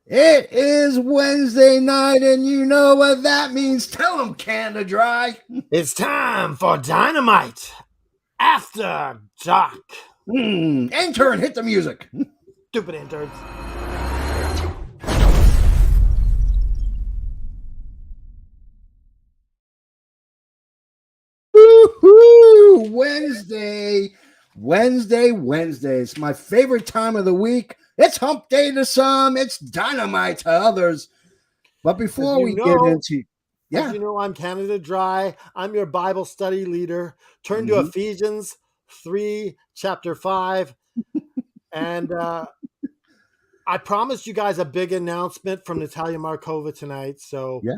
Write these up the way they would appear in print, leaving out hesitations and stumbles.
It is Wednesday night, and you know what that means. Tell them, Canada Dry. It's time for Dynamite After Dark. Intern, hit the music. Stupid interns. Woo-hoo! Wednesday. It's my favorite time of the week. It's hump day to some. It's dynamite to others. But before we get into... Yeah. As you know, I'm Canada Dry. I'm your Bible study leader. Turn to Ephesians 3, chapter 5. And I promised you guys a big announcement from Natalia Markova tonight. So yeah,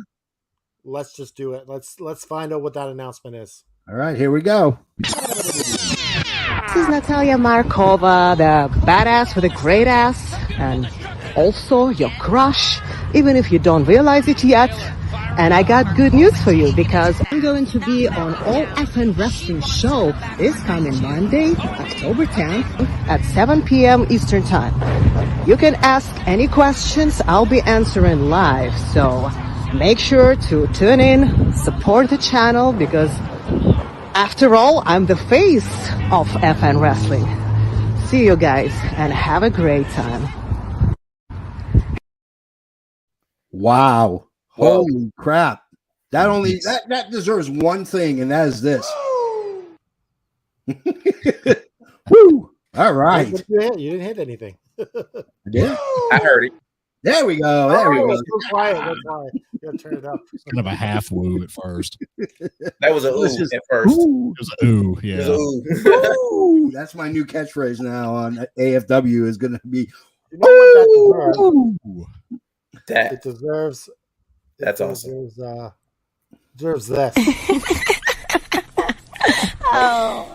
let's just do it. Let's find out what that announcement is. All right, here we go. This is Natalia Markova, the badass with a great ass, and also your crush, even if you don't realize it yet. And I got good news for you because I'm going to be on All FN Wrestling Show this coming Monday, October 10th at 7 p.m. Eastern Time. You can ask any questions. I'll be answering live. So make sure to tune in, support the channel because after all, I'm the face of FN Wrestling. See you guys and have a great time. Wow. Holy crap. That deserves one thing, and that is this. Woo! All right. You didn't hit anything. Yeah. I heard it. There we go. We go. So quiet. That's why. You gotta turn it up. It's kind of a half woo at first. That was a ooh at first. It was a ooh, yeah. It was a ooh. That's my new catchphrase now on AFW is going to be. You know what that deserves? That's awesome. Deserves that. Oh.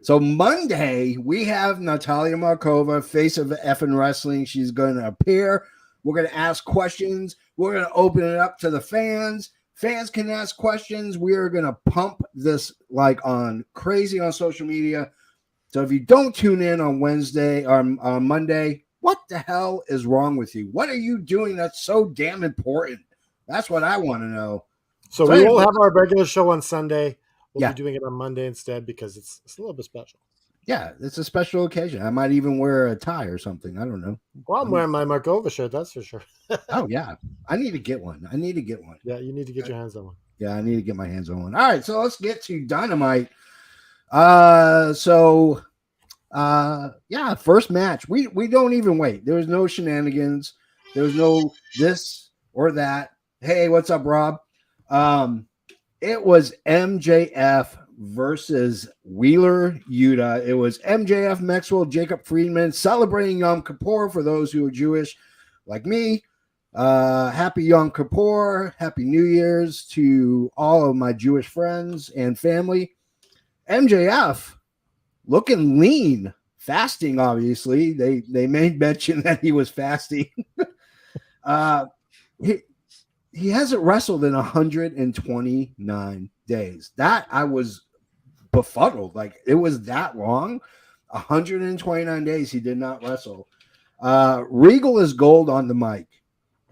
So Monday we have Natalia Markova, face of FN Wrestling. She's going to appear. We're going to ask questions. We're going to open it up to the fans. Fans can ask questions. We are going to pump this like on crazy on social media. So if you don't tune in on Wednesday or on Monday, what the hell is wrong with you? What are you doing that's so damn important? That's what I want to know. So we will have our regular show on Sunday. We'll be doing it on Monday instead because it's a little bit special. Yeah, it's a special occasion. I might even wear a tie or something. I don't know. Well, I'm wearing my Markova shirt, that's for sure. Oh, yeah. I need to get one. Yeah, you need to get your hands on one. Yeah, I need to get my hands on one. All right, so let's get to Dynamite. First match. We don't even wait. There was no shenanigans. There was no this or that. Hey, what's up, Rob? It was MJF versus Wheeler Yuta. It was MJF, Maxwell, Jacob Friedman celebrating Yom Kippur for those who are Jewish like me. Happy Yom Kippur. Happy New Year's to all of my Jewish friends and family. MJF looking lean, fasting, obviously. They made mention that he was fasting. He hasn't wrestled in 129 days. That I was befuddled. Like it was that long. 129 days he did not wrestle. Regal is gold on the mic.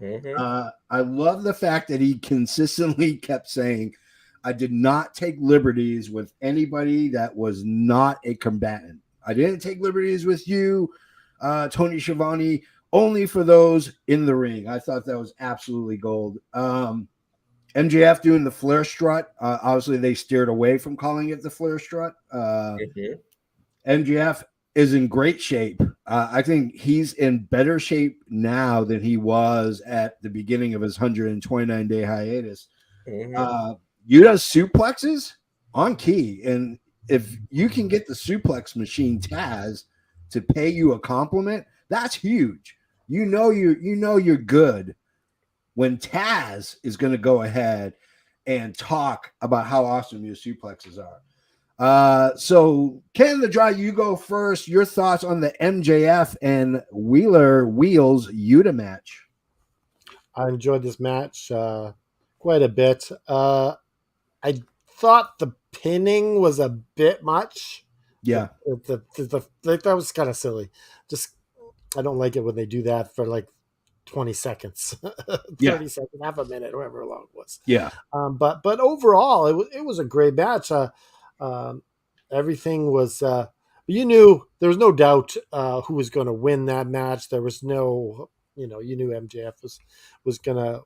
I love the fact that he consistently kept saying, I did not take liberties with anybody that was not a combatant. I didn't take liberties with you, Tony Schiavone. Only for those in the ring. I thought that was absolutely gold. MJF doing the flare strut. Obviously, they steered away from calling it the flare strut. MJF is in great shape. I think he's in better shape now than he was at the beginning of his 129-day hiatus. Yuta's suplexes on key. And if you can get the suplex machine Taz to pay you a compliment, that's huge. You know you're good when Taz is going to go ahead and talk about how awesome your suplexes are. So Canada Dry, you go first. Your thoughts on the MJF and Wheels Yuta match? I enjoyed this match quite a bit. I thought the pinning was a bit much. Yeah, that was kind of silly. Just I don't like it when they do that for like 20 seconds, 30 Yeah. seconds, half a minute, however long it was. Yeah. But overall, it was a great match. Everything was. You knew there was no doubt who was going to win that match. There was no, you knew MJF was going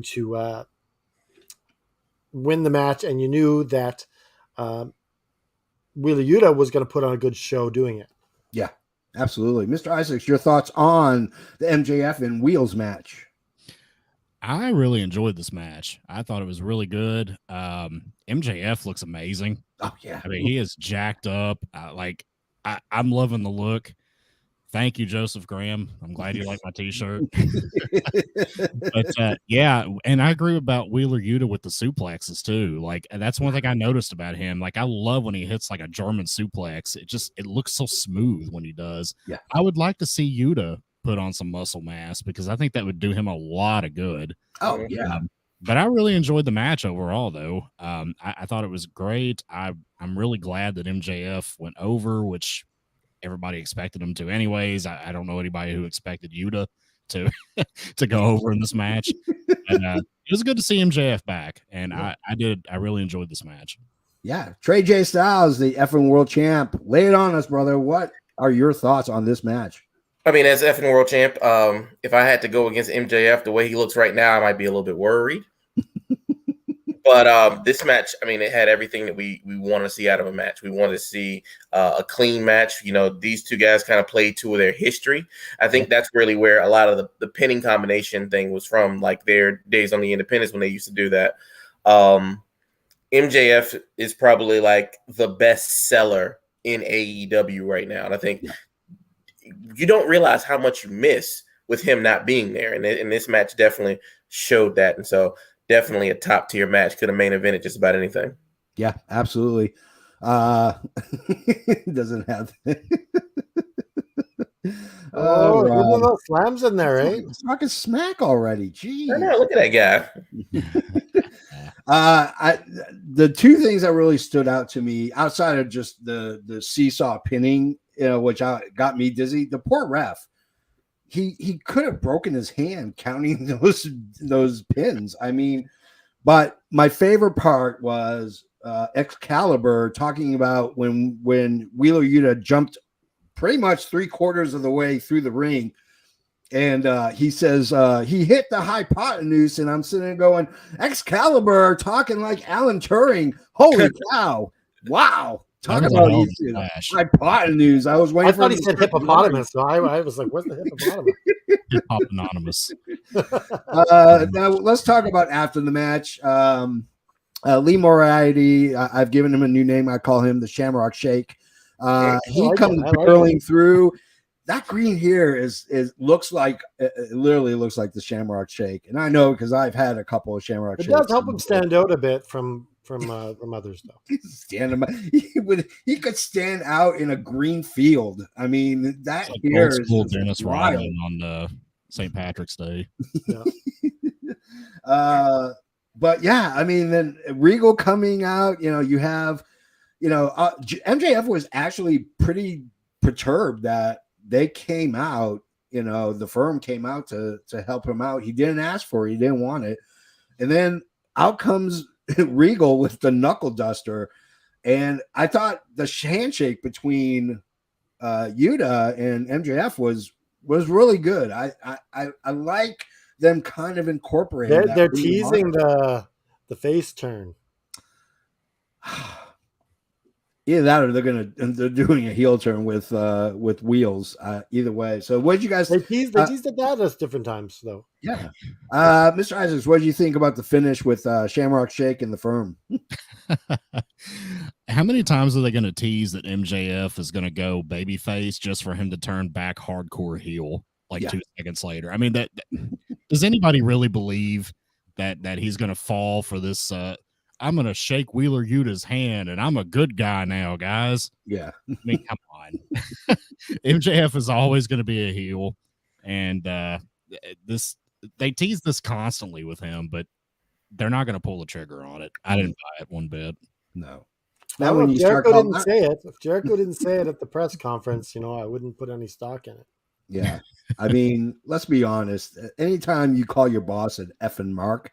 to win the match, and you knew that Wheeler Yuta was going to put on a good show doing it. Yeah, absolutely. Mr. Isaacs, your thoughts on the MJF and Wheels match? I really enjoyed this match. I thought it was really good. MJF looks amazing. Oh, yeah. I mean, he is jacked up. I'm loving the look. Thank you, Joseph Graham. I'm glad you like my t-shirt. But yeah, and I agree about Wheeler Yuta with the suplexes too. Like, that's one thing I noticed about him. Like, I love when he hits like a German suplex. It looks so smooth when he does. Yeah. I would like to see Yuta put on some muscle mass because I think that would do him a lot of good. Oh, yeah. But I really enjoyed the match overall, though. I thought it was great. I'm really glad that MJF went over, which everybody expected him to anyways. I don't know anybody who expected Yuta to to go over in this match. And it was good to see MJF back, and I really enjoyed this match. Yeah. Trey J Styles, the effing world champ. Lay it on us, brother. What are your thoughts on this match? I mean, as effing world champ, if I had to go against MJF the way he looks right now, I might be a little bit worried. But this match, I mean, it had everything that we want to see out of a match. We want to see a clean match. These two guys kind of played to their history. I think that's really where a lot of the pinning combination thing was from, like their days on the independents when they used to do that. MJF is probably like the best seller in AEW right now. And I think you don't realize how much you miss with him not being there. And this match definitely showed that. And so definitely a top tier match. Could have main evented just about anything. Yeah, absolutely. Doesn't have. Those slams in there, eh? It's fucking smack already. Jeez. I know, look at that guy. The two things that really stood out to me outside of just the seesaw pinning, which got me dizzy. The poor ref. He could have broken his hand counting those pins. I mean, but my favorite part was Excalibur talking about when Wheeler Yuta jumped pretty much 3/4 of the way through the ring, and he says he hit the hypotenuse, and I'm sitting there going, Excalibur talking like Alan Turing. Holy cow! Wow. Talk about hypotenuse. I was waiting. I thought he said hippopotamus, so I was like, "What's the hippopotamus?" Hip-hop anonymous. Now let's talk about after the match. Lee Moriarty. I've given him a new name. I call him the Shamrock Shake. He comes barreling through. That green hair looks like it literally looks like the Shamrock Shake, and I know because I've had a couple of Shamrock Shakes. It does help him stand out a bit from others, though. He could stand out in a green field. I mean, that like here is cool Dennis wild. Rodman on St. Patrick's Day. Yeah. But yeah, I mean, then Regal coming out. You have, MJF was actually pretty perturbed that they came out. The firm came out to help him out. He didn't ask for it. He didn't want it, and then out comes Regal with the knuckle duster, and I thought the handshake between Yuta and MJF was really good. I like them kind of incorporating. They're teasing the face turn. Either that or they're doing a heel turn with Wheels. Either way. So what did you guys? They teased it at different times though. Yeah. Mr. Isaacs, what did you think about the finish with Shamrock Shake and the firm? How many times are they going to tease that MJF is going to go babyface just for him to turn back hardcore heel 2 seconds later? I mean, that does anybody really believe that he's going to fall for this? I'm going to shake Wheeler Yuta's hand, and I'm a good guy now, guys. Yeah. I mean, come on. MJF is always going to be a heel, and they tease this constantly with him, but they're not going to pull the trigger on it. I didn't buy it one bit. No. Now, if Jericho didn't say it at the press conference, I wouldn't put any stock in it. Yeah. I mean, let's be honest. Anytime you call your boss an effing Mark,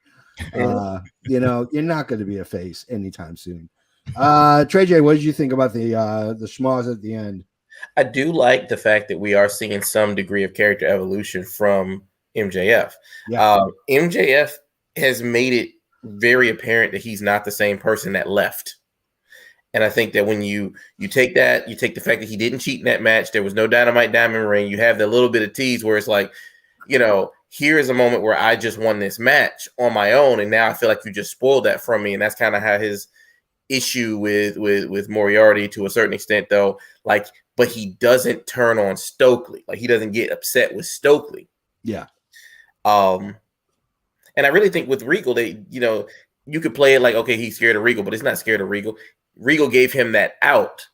you know, you're not going to be a face anytime soon. Trey J, what did you think about the schmoz at the end? I do like the fact that we are seeing some degree of character evolution from MJF. Yeah. MJF has made it very apparent that he's not the same person that left. And I think that when you take that, you take the fact that he didn't cheat in that match, there was no Dynamite Diamond ring, you have that little bit of tease where it's like, you know, here is a moment where I just won this match on my own, and now I feel like you just spoiled that from me. And that's kind of how his issue with Moriarty to a certain extent, though. Like, but he doesn't turn on Stokely. Like, he doesn't get upset with Stokely. Yeah. And I really think with Regal, they, you know, you could play it like, okay, he's scared of Regal, but he's not scared of Regal. Regal gave him that out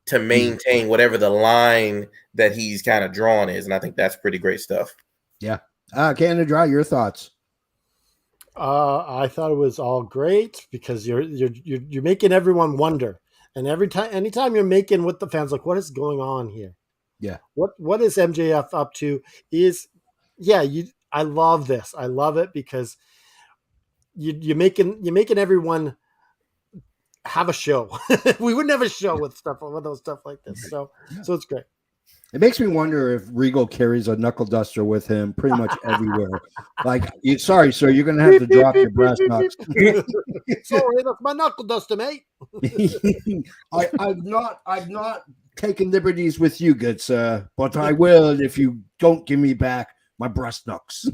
to maintain whatever the line that he's kind of drawn is, and I think that's pretty great stuff. Yeah. Canada Dry, your thoughts? I thought it was all great because you're making everyone wonder, and anytime you're making with the fans, like, what is going on here? Yeah. What is MJF up to? I love this. I love it because you're making everyone have a show. We wouldn't have a show with those stuff like this. So it's great. It makes me wonder if Regal carries a knuckle duster with him pretty much everywhere. Like, sorry, sir, you're gonna have to drop your brass knucks. Sorry, that's my knuckle duster, mate. I've not taken liberties with you, good sir, but I will if you don't give me back my brass knucks.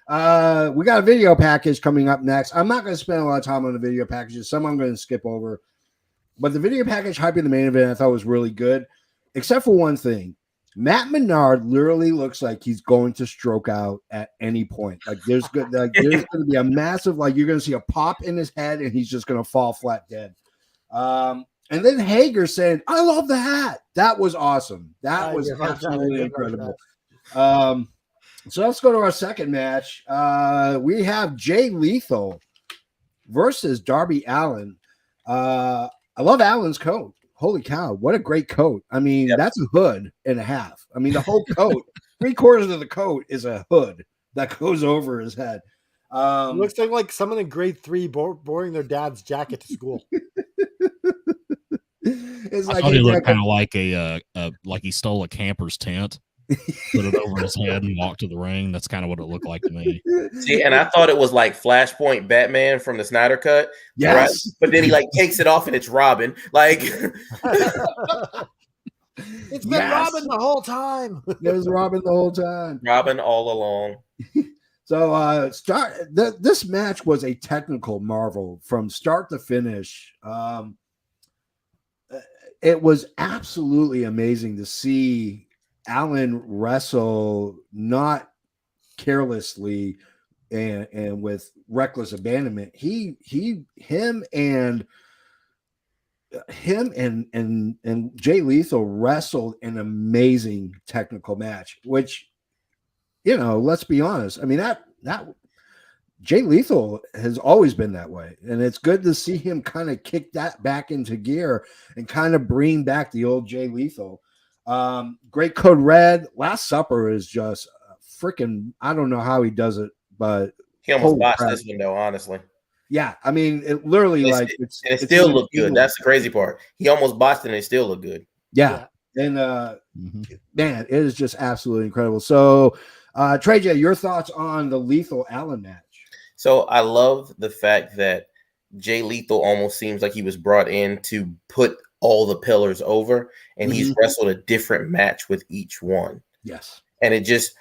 We got a video package coming up next. I'm not going to spend a lot of time on the video packages. Some I'm going to skip over. But the video package hyping the main event I thought was really good, except for one thing. Matt Menard literally looks like he's going to stroke out at any point. Like, there's going to be a massive, like, you're going to see a pop in his head and he's just going to fall flat dead. And then Hager saying, "I love the hat." That was awesome. That was absolutely incredible. So let's go to our second match. We have Jay Lethal versus Darby Allin. I love Allen's coat. Holy cow, what a great coat. I mean, That's a hood and a half. I mean, the whole coat, 3/4 of the coat is a hood that goes over his head. It looks like someone in grade 3 borrowing their dad's jacket to school. It's like, I thought he looked kind of like like he stole a camper's tent, put it over his head, and walked to the ring. That's kind of what it looked like to me. See, and I thought it was like Flashpoint Batman from the Snyder Cut. Yes. Right? But then he like takes it off and it's Robin. Like, it's been Robin the whole time. It was Robin the whole time. Robin all along. So this match was a technical marvel from start to finish. It was absolutely amazing to see Allen wrestle not carelessly and with reckless abandonment. Him and Jay Lethal wrestled an amazing technical match, which, you know, let's be honest. I mean, that Jay Lethal has always been that way, and it's good to see him kind of kick that back into gear and kind of bring back the old Jay Lethal. Great Code Red. Last Supper is just freaking, I don't know how he does it, but he almost botched this one though, honestly. Yeah, I mean, it literally it still looked good. That's the crazy part. He almost botched it and it still looked good. Yeah. And man, it is just absolutely incredible. So Trey J, your thoughts on the Lethal Allen match? So I love the fact that Jay Lethal almost seems like he was brought in to put all the pillars over, and he's wrestled a different match with each one. Yes. And it's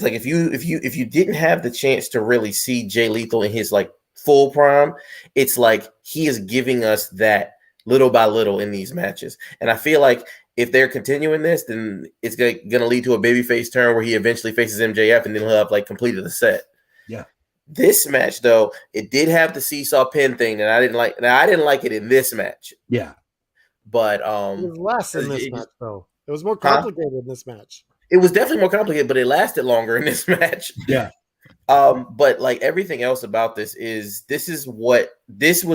like if you didn't have the chance to really see Jay Lethal in his like full prime, it's like he is giving us that little by little in these matches. And I feel like if they're continuing this, then it's going to lead to a babyface turn where he eventually faces MJF, and then he'll have like completed the set. Yeah. This match, though, it did have the seesaw pin thing, and I didn't like. Now, I didn't like it in this match. Yeah, it but was less in this match, though. It was more complicated in this match. It was definitely more complicated, but it lasted longer in this match. Yeah. But like everything else about this was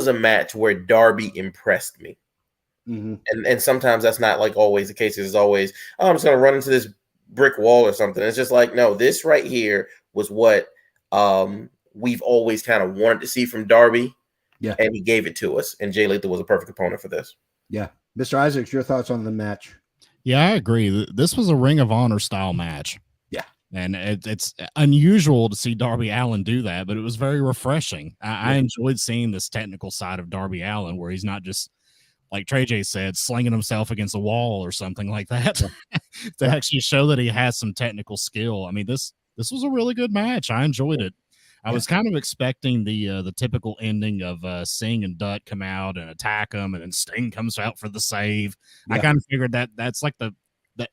a match where Darby impressed me. And sometimes that's not like always the case. It's always, I'm just gonna run into this brick wall or something. It's just like, no, this right here was what we've always kind of wanted to see from Darby. Yeah. And he gave it to us. And Jay Lethal was a perfect opponent for this. Yeah. Mr. Isaacs, your thoughts on the match? Yeah, I agree. This was a Ring of Honor style match. Yeah. And it's unusual to see Darby Allin do that, but it was very refreshing. I enjoyed seeing this technical side of Darby Allin where he's not just, like Trey J said, slinging himself against a wall or something like that to actually show that he has some technical skill. I mean, this was a really good match. I enjoyed it. I was kind of expecting the typical ending of Singh and Dutt come out and attack him, and then Sting comes out for the save. I kind of figured that's like the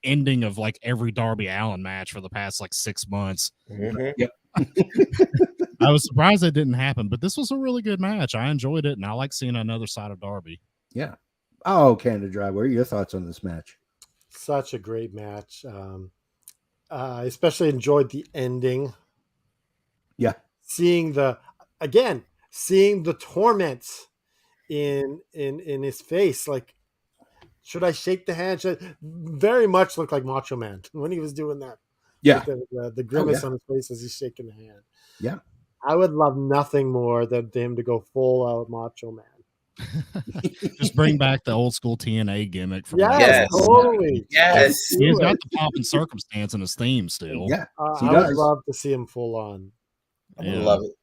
ending of like every Darby Allin match for the past like 6 months. Yep. I was surprised it didn't happen, but this was a really good match. I enjoyed it, and I like seeing another side of Darby. Yeah. Oh, Canada Dry, what are your thoughts on this match? Such a great match. I especially enjoyed the ending. Yeah. Seeing the torment in his face, like, should I shake the hand? Very much looked like Macho Man when he was doing that. Yeah. The grimace on his face as he's shaking the hand. Yeah. I would love nothing more than him to go full out Macho Man. Just bring back the old school TNA gimmick from totally. Yes. He's got the pop and circumstance in his theme still. Yeah. I would love to see him full on. I love it.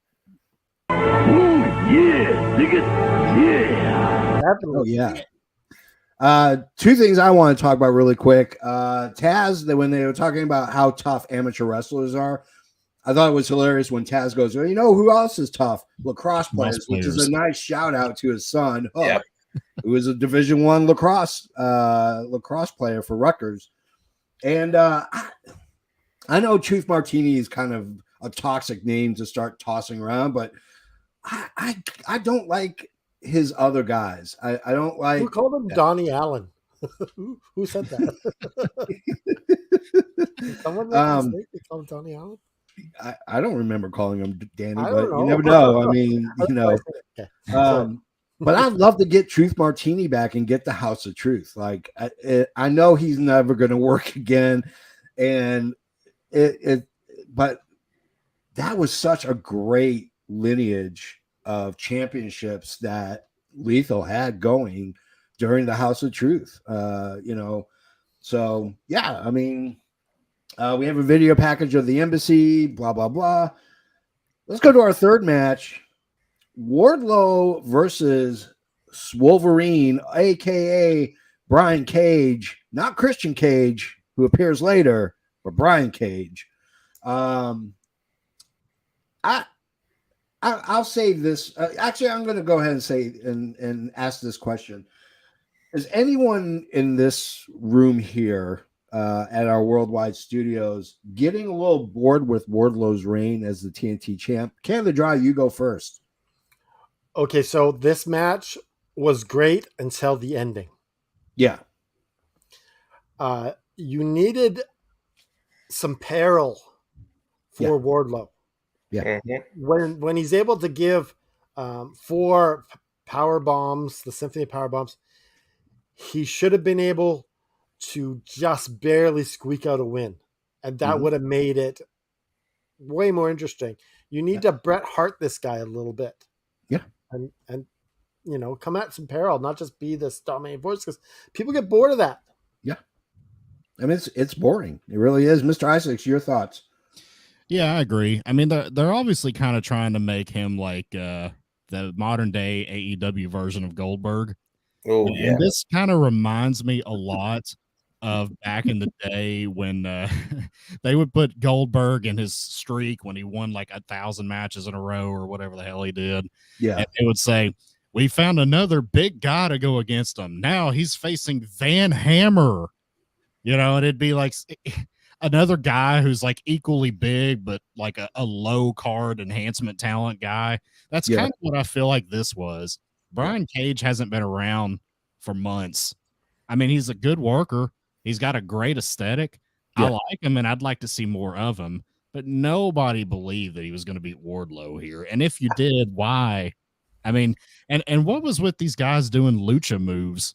Oh yeah. Two things I want to talk about really quick. Taz, when they were talking about how tough amateur wrestlers are, I thought it was hilarious when Taz goes, well, you know who else is tough? Lacrosse players, which is a nice shout out to his son, Hook, Yep. who was a Division I lacrosse player for Rutgers. And I know Truth Martini is kind of a toxic name to start tossing around, but I don't like his other guys. I don't like. Who called him Donnie Allen? Who said that? Someone made a mistake. They called him Donnie Allen. I don't remember calling him Danny, but know. You never know. I mean, you know. But I'd love to get Truth Martini back and get the House of Truth. Like I know he's never going to work again, and but that was such a great lineage of championships that Lethal had going during the House of Truth. You know, so yeah, I mean. We have a video package of the embassy, blah, blah, blah. Let's go to our third match. Wardlow versus Wolverine, a.k.a. Brian Cage. Not Christian Cage, who appears later, but Brian Cage. I'll say this. Actually, I'm going to go ahead and say and ask this question. Is anyone in this room here at our worldwide studios getting a little bored with Wardlow's reign as the TNT champ? Canada Dry, you go first. Okay, so this match was great until the ending. Yeah. You needed some peril for Wardlow. Yeah. When he's able to give 4 power bombs, the Symphony of Power Bombs, he should have been able to just barely squeak out a win. And that would have made it way more interesting. You need to Bret Hart this guy a little bit. Yeah. And you know, come at some peril, not just be this dominating force, because people get bored of that. Yeah. I mean, it's boring. It really is. Mr. Isaacs, your thoughts? Yeah, I agree. I mean, they're obviously kind of trying to make him like the modern day AEW version of Goldberg. Oh, yeah. And this kind of reminds me a lot of back in the day when they would put Goldberg in his streak when he won like 1,000 matches in a row or whatever the hell he did. Yeah. And they would say, we found another big guy to go against him. Now he's facing Van Hammer, you know, and it'd be like another guy who's like equally big, but like a low card enhancement talent guy. That's kind of what I feel like this was. Brian Cage hasn't been around for months. I mean, he's a good worker. He's got a great aesthetic. I like him, and I'd like to see more of him. But nobody believed that he was going to beat Wardlow here. And if you did, why? I mean, and what was with these guys doing lucha moves?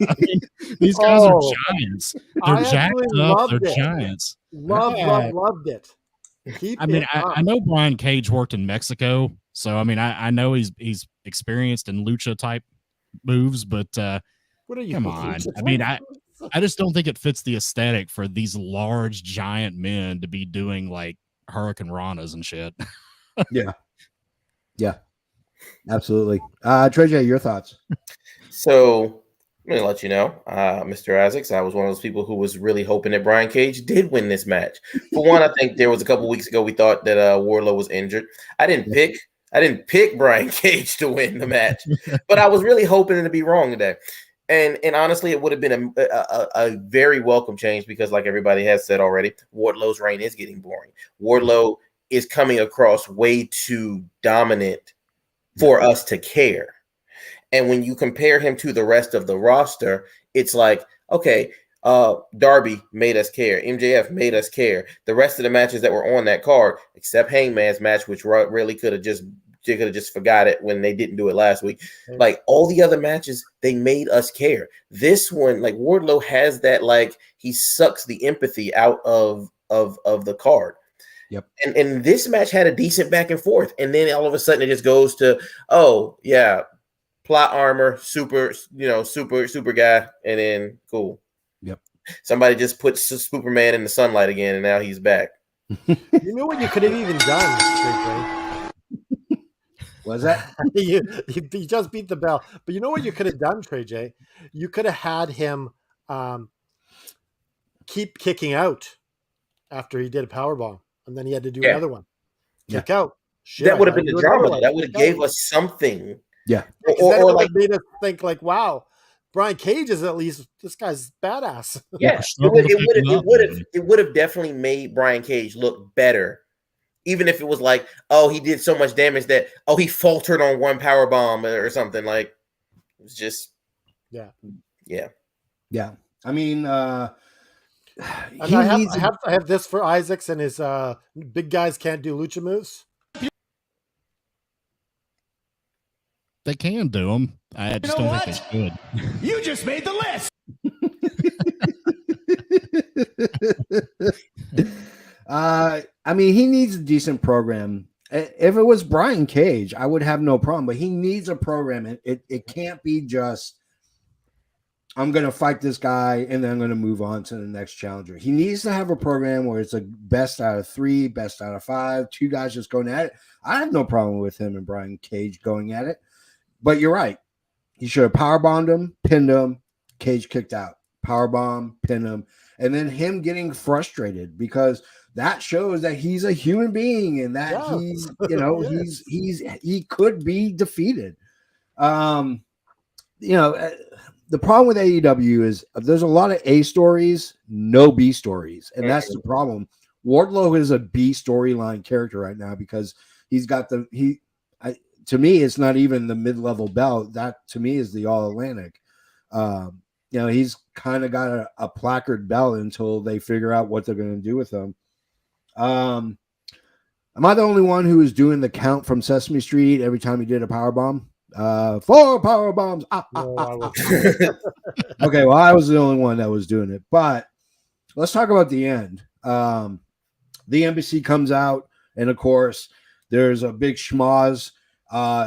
I mean, these guys are Oh, giants. I They're jacked actually up. loved They're it. giants. Loved it. Keep I mean, it up. I know Brian Cage worked in Mexico, so I mean, I know he's experienced in lucha type moves, but What are you? come on. I mean, I just don't think it fits the aesthetic for these large giant men to be doing like Hurricane Ranas and shit. Yeah. Yeah. Absolutely. Trey J, your thoughts? So let me let you know, Mr. Isaacs, I was one of those people who was really hoping that Brian Cage did win this match. For one, I think there was a couple weeks ago we thought that Wardlow was injured. I didn't pick Brian Cage to win the match, but I was really hoping to be wrong today. And honestly, it would have been a very welcome change because, like everybody has said already, Wardlow's reign is getting boring. Wardlow is coming across way too dominant for us to care. And when you compare him to the rest of the roster, it's like, okay, Darby made us care. MJF made us care. The rest of the matches that were on that card, except Hangman's match, which really could have just forgot it when they didn't do it last week. Like all the other matches, they made us care. This one, like Wardlow has that, like he sucks the empathy out of the card. Yep. And this match had a decent back and forth, and then all of a sudden it just goes to, oh yeah, plot armor, super guy, and then cool. Yep. Somebody just put Superman in the sunlight again, and now he's back. You know what you could have even done, Trey J? Was that? you just beat the bell. But you know what you could have done, Trey J? You could have had him keep kicking out after he did a powerbomb, and then he had to do another one. Kick out. Shit, that would have been the drama. That would have gave us something. Yeah. Or like made us think like, wow, Brian Cage is at least, this guy's badass. Yeah, it would have definitely made Brian Cage look better, even if it was like, oh, he did so much damage that he faltered on one power bomb or something. Like it was just yeah. I mean, I have this for Isaacs and his big guys can't do lucha moves. They can do them. I just don't think they should. You just made the list. I mean, he needs a decent program. If it was Brian Cage, I would have no problem, but he needs a program. It can't be just, I'm going to fight this guy and then I'm going to move on to the next challenger. He needs to have a program where it's a best out of 3, best out of 5, 2 guys just going at it. I have no problem with him and Brian Cage going at it. But you're right. He should have powerbombed him, pinned him, Cage kicked out. Powerbomb, pin him. And then him getting frustrated because that shows that he's a human being and that he's, he could be defeated. The problem with AEW is there's a lot of A stories, no B stories. And that's the problem. Wardlow is a B storyline character right now because he's got to me, it's not even the mid-level belt. That to me is the All-Atlantic. He's kind of got a placard belt until they figure out what they're going to do with him. Am I the only one who is doing the count from Sesame Street every time he did a power bomb? 4 power bombs. Okay, well, I was the only one that was doing it. But let's talk about the end. The embassy comes out, and of course, there's a big schmoz.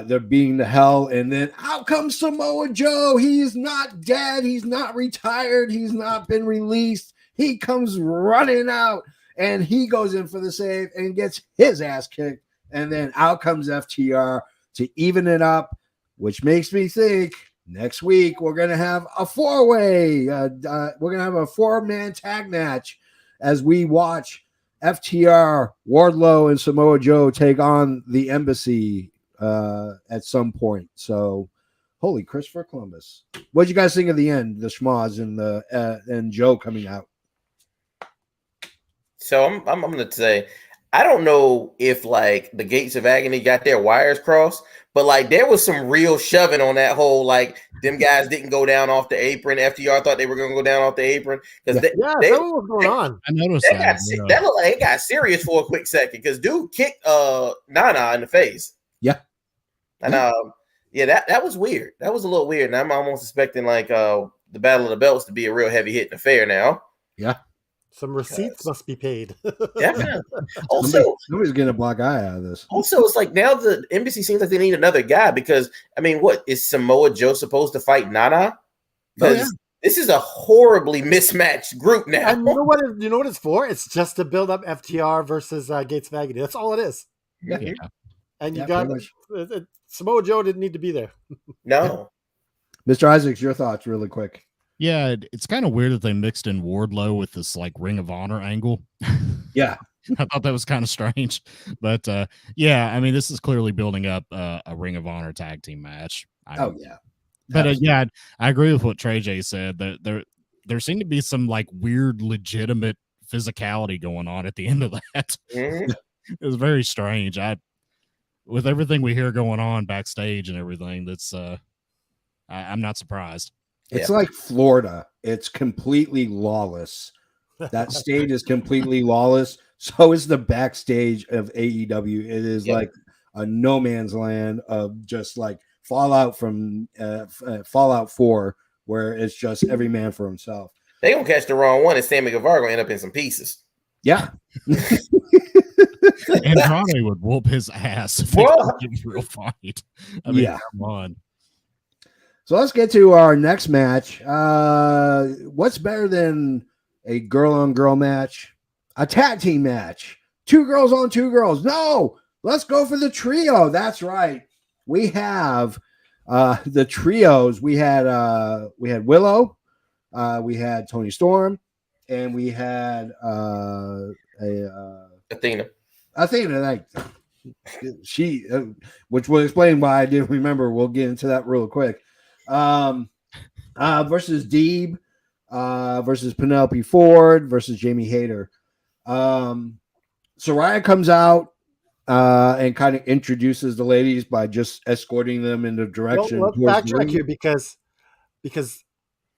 They're beating the hell, and then out comes Samoa Joe. He's not dead. He's not retired. He's not been released. He comes running out, and he goes in for the save and gets his ass kicked. And then out comes FTR to even it up, which makes me think next week we're going to have a 4-way. We're going to have a 4-man tag match as we watch FTR, Wardlow, and Samoa Joe take on the embassy at some point. So holy Christopher Columbus. What did you guys think of the end, the schmoz and Joe coming out? So I'm gonna say I don't know if like the gates of agony got their wires crossed, but like there was some real shoving on that whole, like them guys didn't go down off the apron. FTR thought they were gonna go down off the apron because what was going on. I noticed that looked like it got serious for a quick second because dude kicked Nana in the face. Yeah. And that was weird. That was a little weird. And I'm almost expecting like the the Battle of the Belts to be a real heavy hitting affair now. Yeah. Some receipts must be paid. Definitely. Also, nobody's getting a black eye out of this. Also, it's like now the embassy seems like they need another guy because I mean, what is Samoa Joe supposed to fight Nana? Because this is a horribly mismatched group now. And you know what it's for? It's just to build up FTR versus Gates of Agony. That's all it is. Yeah. And you got Samoa Joe didn't need to be there. No. Mr. Isaacs, your thoughts really quick. Yeah, it's kind of weird that they mixed in Wardlow with this like Ring of Honor angle. Yeah. I thought that was kind of strange. But yeah, I mean, this is clearly building up a Ring of Honor tag team match. Yeah. But yeah, I agree with what Trey J said. That there seemed to be some like weird, legitimate physicality going on at the end of that. Mm-hmm. It was very strange. With everything we hear going on backstage and everything, that's I'm not surprised. It's like Florida. It's completely lawless. That stage is completely lawless. So is the backstage of AEW. It is like a no man's land of just like Fallout from Fallout 4, where it's just every man for himself. They gonna catch the wrong one, and Sammy Guevara gonna end up in some pieces. Yeah. Andrade would whoop his ass if they get a real fight. I mean, come on. So let's get to our next match. What's better than a girl-on-girl match? A tag team match. 2 girls on 2 girls. No, let's go for the trio. That's right. We have the trios. We had Willow, we had Toni Storm, and we had Athena. Like she, which will explain why I didn't remember. We'll get into that real quick. Versus Deeb, versus Penelope Ford, versus Jamie Hayter. Soraya comes out and kind of introduces the ladies by just escorting them in the direction. Let's backtrack here because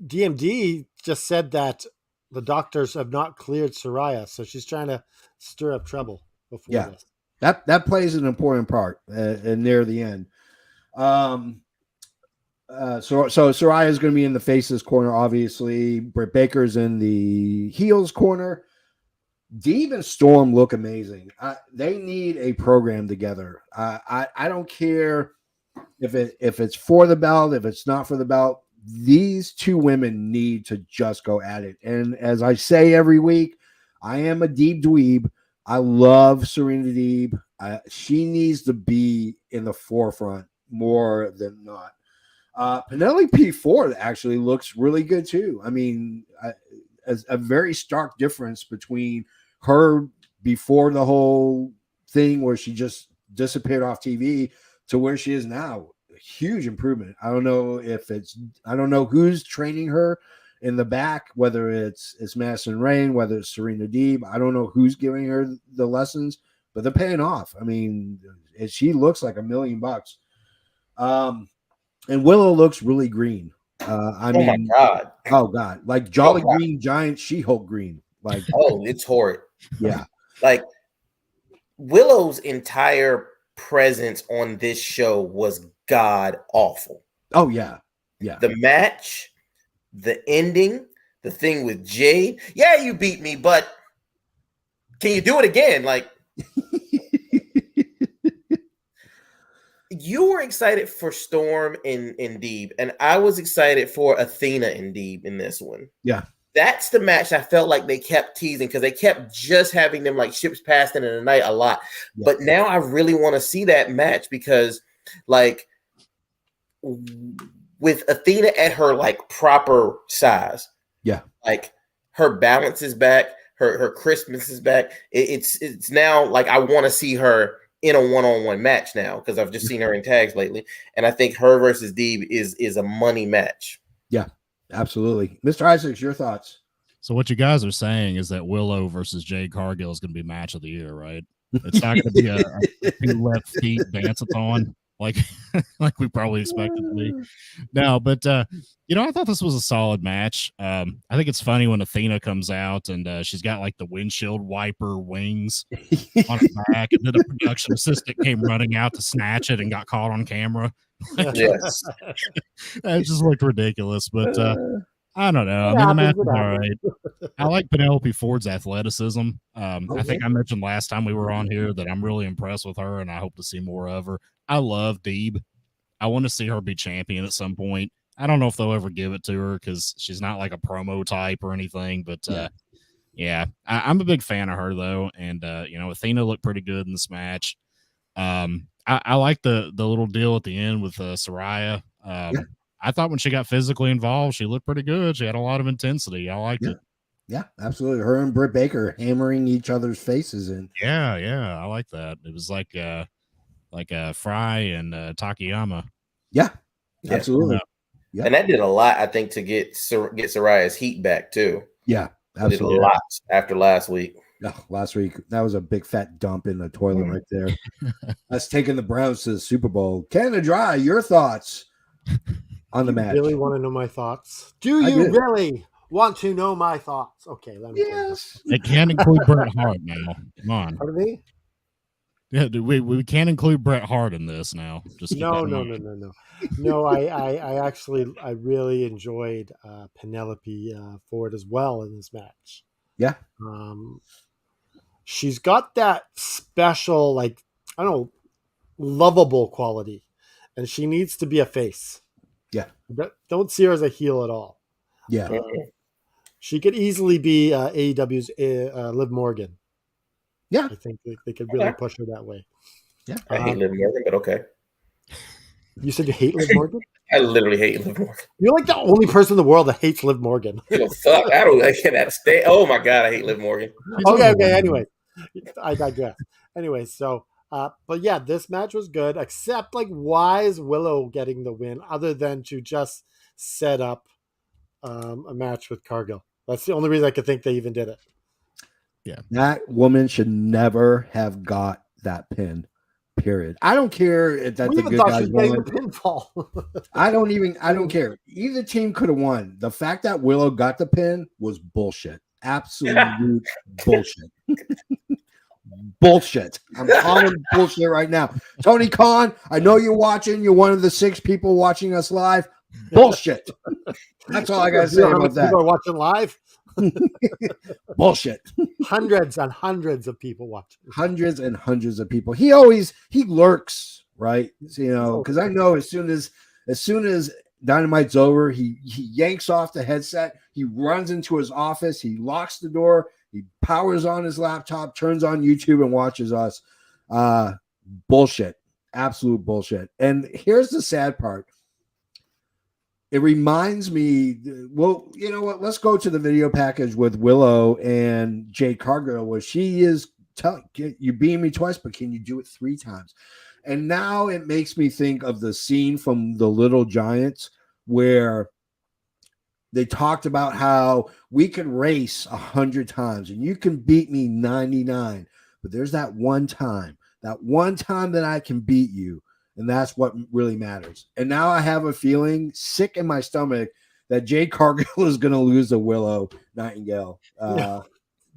DMD just said that the doctors have not cleared Soraya, so she's trying to stir up trouble before this. That plays an important part near the end. So Soraya is going to be in the faces corner, obviously. Britt Baker's in the heels corner. Deeb and Storm look amazing. They need a program together. I don't care if it's for the belt, if it's not for the belt. These 2 women need to just go at it. And as I say every week, I am a Deeb dweeb. I love Serena Deeb. She needs to be in the forefront more than not. Penelope Ford actually looks really good too. I mean, a very stark difference between her before the whole thing where she just disappeared off TV to where she is now. A huge improvement. I don't know who's training her in the back, whether it's Madison Rayne, whether it's Serena Deeb. I don't know who's giving her the lessons, but they're paying off. I mean, she looks like $1 million. And Willow looks really green. My God. Oh God. Like Jolly Green Giant She-Hulk green. Like, it's horrid. Yeah. Like Willow's entire presence on this show was god awful. Oh yeah. Yeah. The match, the ending, the thing with Jade. Yeah, you beat me, but can you do it again? Like you were excited for Storm and Deeb, and I was excited for Athena and Deeb in this one. Yeah. That's the match I felt like they kept teasing because they kept just having them like ships passing in the night a lot. Yeah. But now I really want to see that match because like with Athena at her like proper size. Yeah. Like her balance is back. Her crispness is back. It's now like I want to see her in a one-on-one match now because I've just seen her in tags lately. And I think her versus Deeb is a money match. Yeah. Absolutely. Mr. Isaacs, your thoughts? So what you guys are saying is that Willow versus Jade Cargill is going to be match of the year, right? It's not going to be a 2 left feet dance-a-thon like we probably expected to be. No, but I thought this was a solid match. I think it's funny when Athena comes out and she's got like the windshield wiper wings on her back, and then the production assistant came running out to snatch it and got caught on camera. Yes. It just looked ridiculous, but I don't know. I It mean, the match happens, is it all right. I like Penelope Ford's athleticism. Okay. I think I mentioned last time we were on here that I'm really impressed with her, and I hope to see more of her. I love Deeb. I want to see her be champion at some point. I don't know if they'll ever give it to her because she's not like a promo type or anything, but I'm a big fan of her though. And Athena looked pretty good in this match. I like the little deal at the end with Saraya. I thought when she got physically involved, she looked pretty good. She had a lot of intensity. I liked it. Yeah, absolutely. Her and Britt Baker hammering each other's faces in. Yeah, I like that. It was like Fry and Takayama. Yeah, absolutely. Yeah. And that did a lot, I think, to get Saraya's heat back too. Yeah, absolutely. Did a lot after last week. Last week, that was a big fat dump in the toilet right there. That's taking the Browns to the Super Bowl. Canada Dry, your thoughts on the match? Really want to know my thoughts? Do you really want to know my thoughts? Okay, let me. Yes. It can't include Bret Hart now. Come on. Pardon me? Yeah, we can't include Bret Hart in this now. Just No. No, I really enjoyed Penelope Ford as well in this match. Yeah. She's got that special, like, I don't know, lovable quality, and she needs to be a face. Yeah. Don't see her as a heel at all. Yeah. She could easily be AEW's Liv Morgan. Yeah. I think they could really push her that way. Yeah. I hate Liv Morgan, but okay. You said you hate Liv Morgan? I literally hate Liv Morgan. You're like the only person in the world that hates Liv Morgan. Fuck, I cannot stay. Oh my god, I hate Liv Morgan. Okay. Anyway, I digress. Anyway, so, but yeah, this match was good. Except, like, why is Willow getting the win other than to just set up a match with Cargill? That's the only reason I could think they even did it. Yeah, that woman should never have got that pin. Period. I don't care if that's the good guys won. The pinfall. I don't care. Either team could have won. The fact that Willow got the pin was bullshit. Absolute bullshit. Bullshit. I'm calling bullshit right now. Tony Khan, I know you're watching. You're one of the 6 people watching us live. Bullshit. That's all I gotta say about that. People are watching live. Bullshit. Hundreds and hundreds of people watching. Hundreds and hundreds of people. He lurks, right? Because I know as soon as Dynamite's over, he yanks off the headset. He runs into his office. He locks the door. He powers on his laptop, turns on YouTube, and watches us. Bullshit. Absolute bullshit. And here's the sad part. It reminds me, well, you know what? Let's go to the video package with Willow and Jade Cargill, where she is telling you beat me twice, but can you do it 3 times? And now it makes me think of the scene from The Little Giants where they talked about how we can race 100 times and you can beat me 99, but there's that one time that I can beat you. And that's what really matters. And now I have a feeling sick in my stomach that Jade Cargill is going to lose to Willow Nightingale.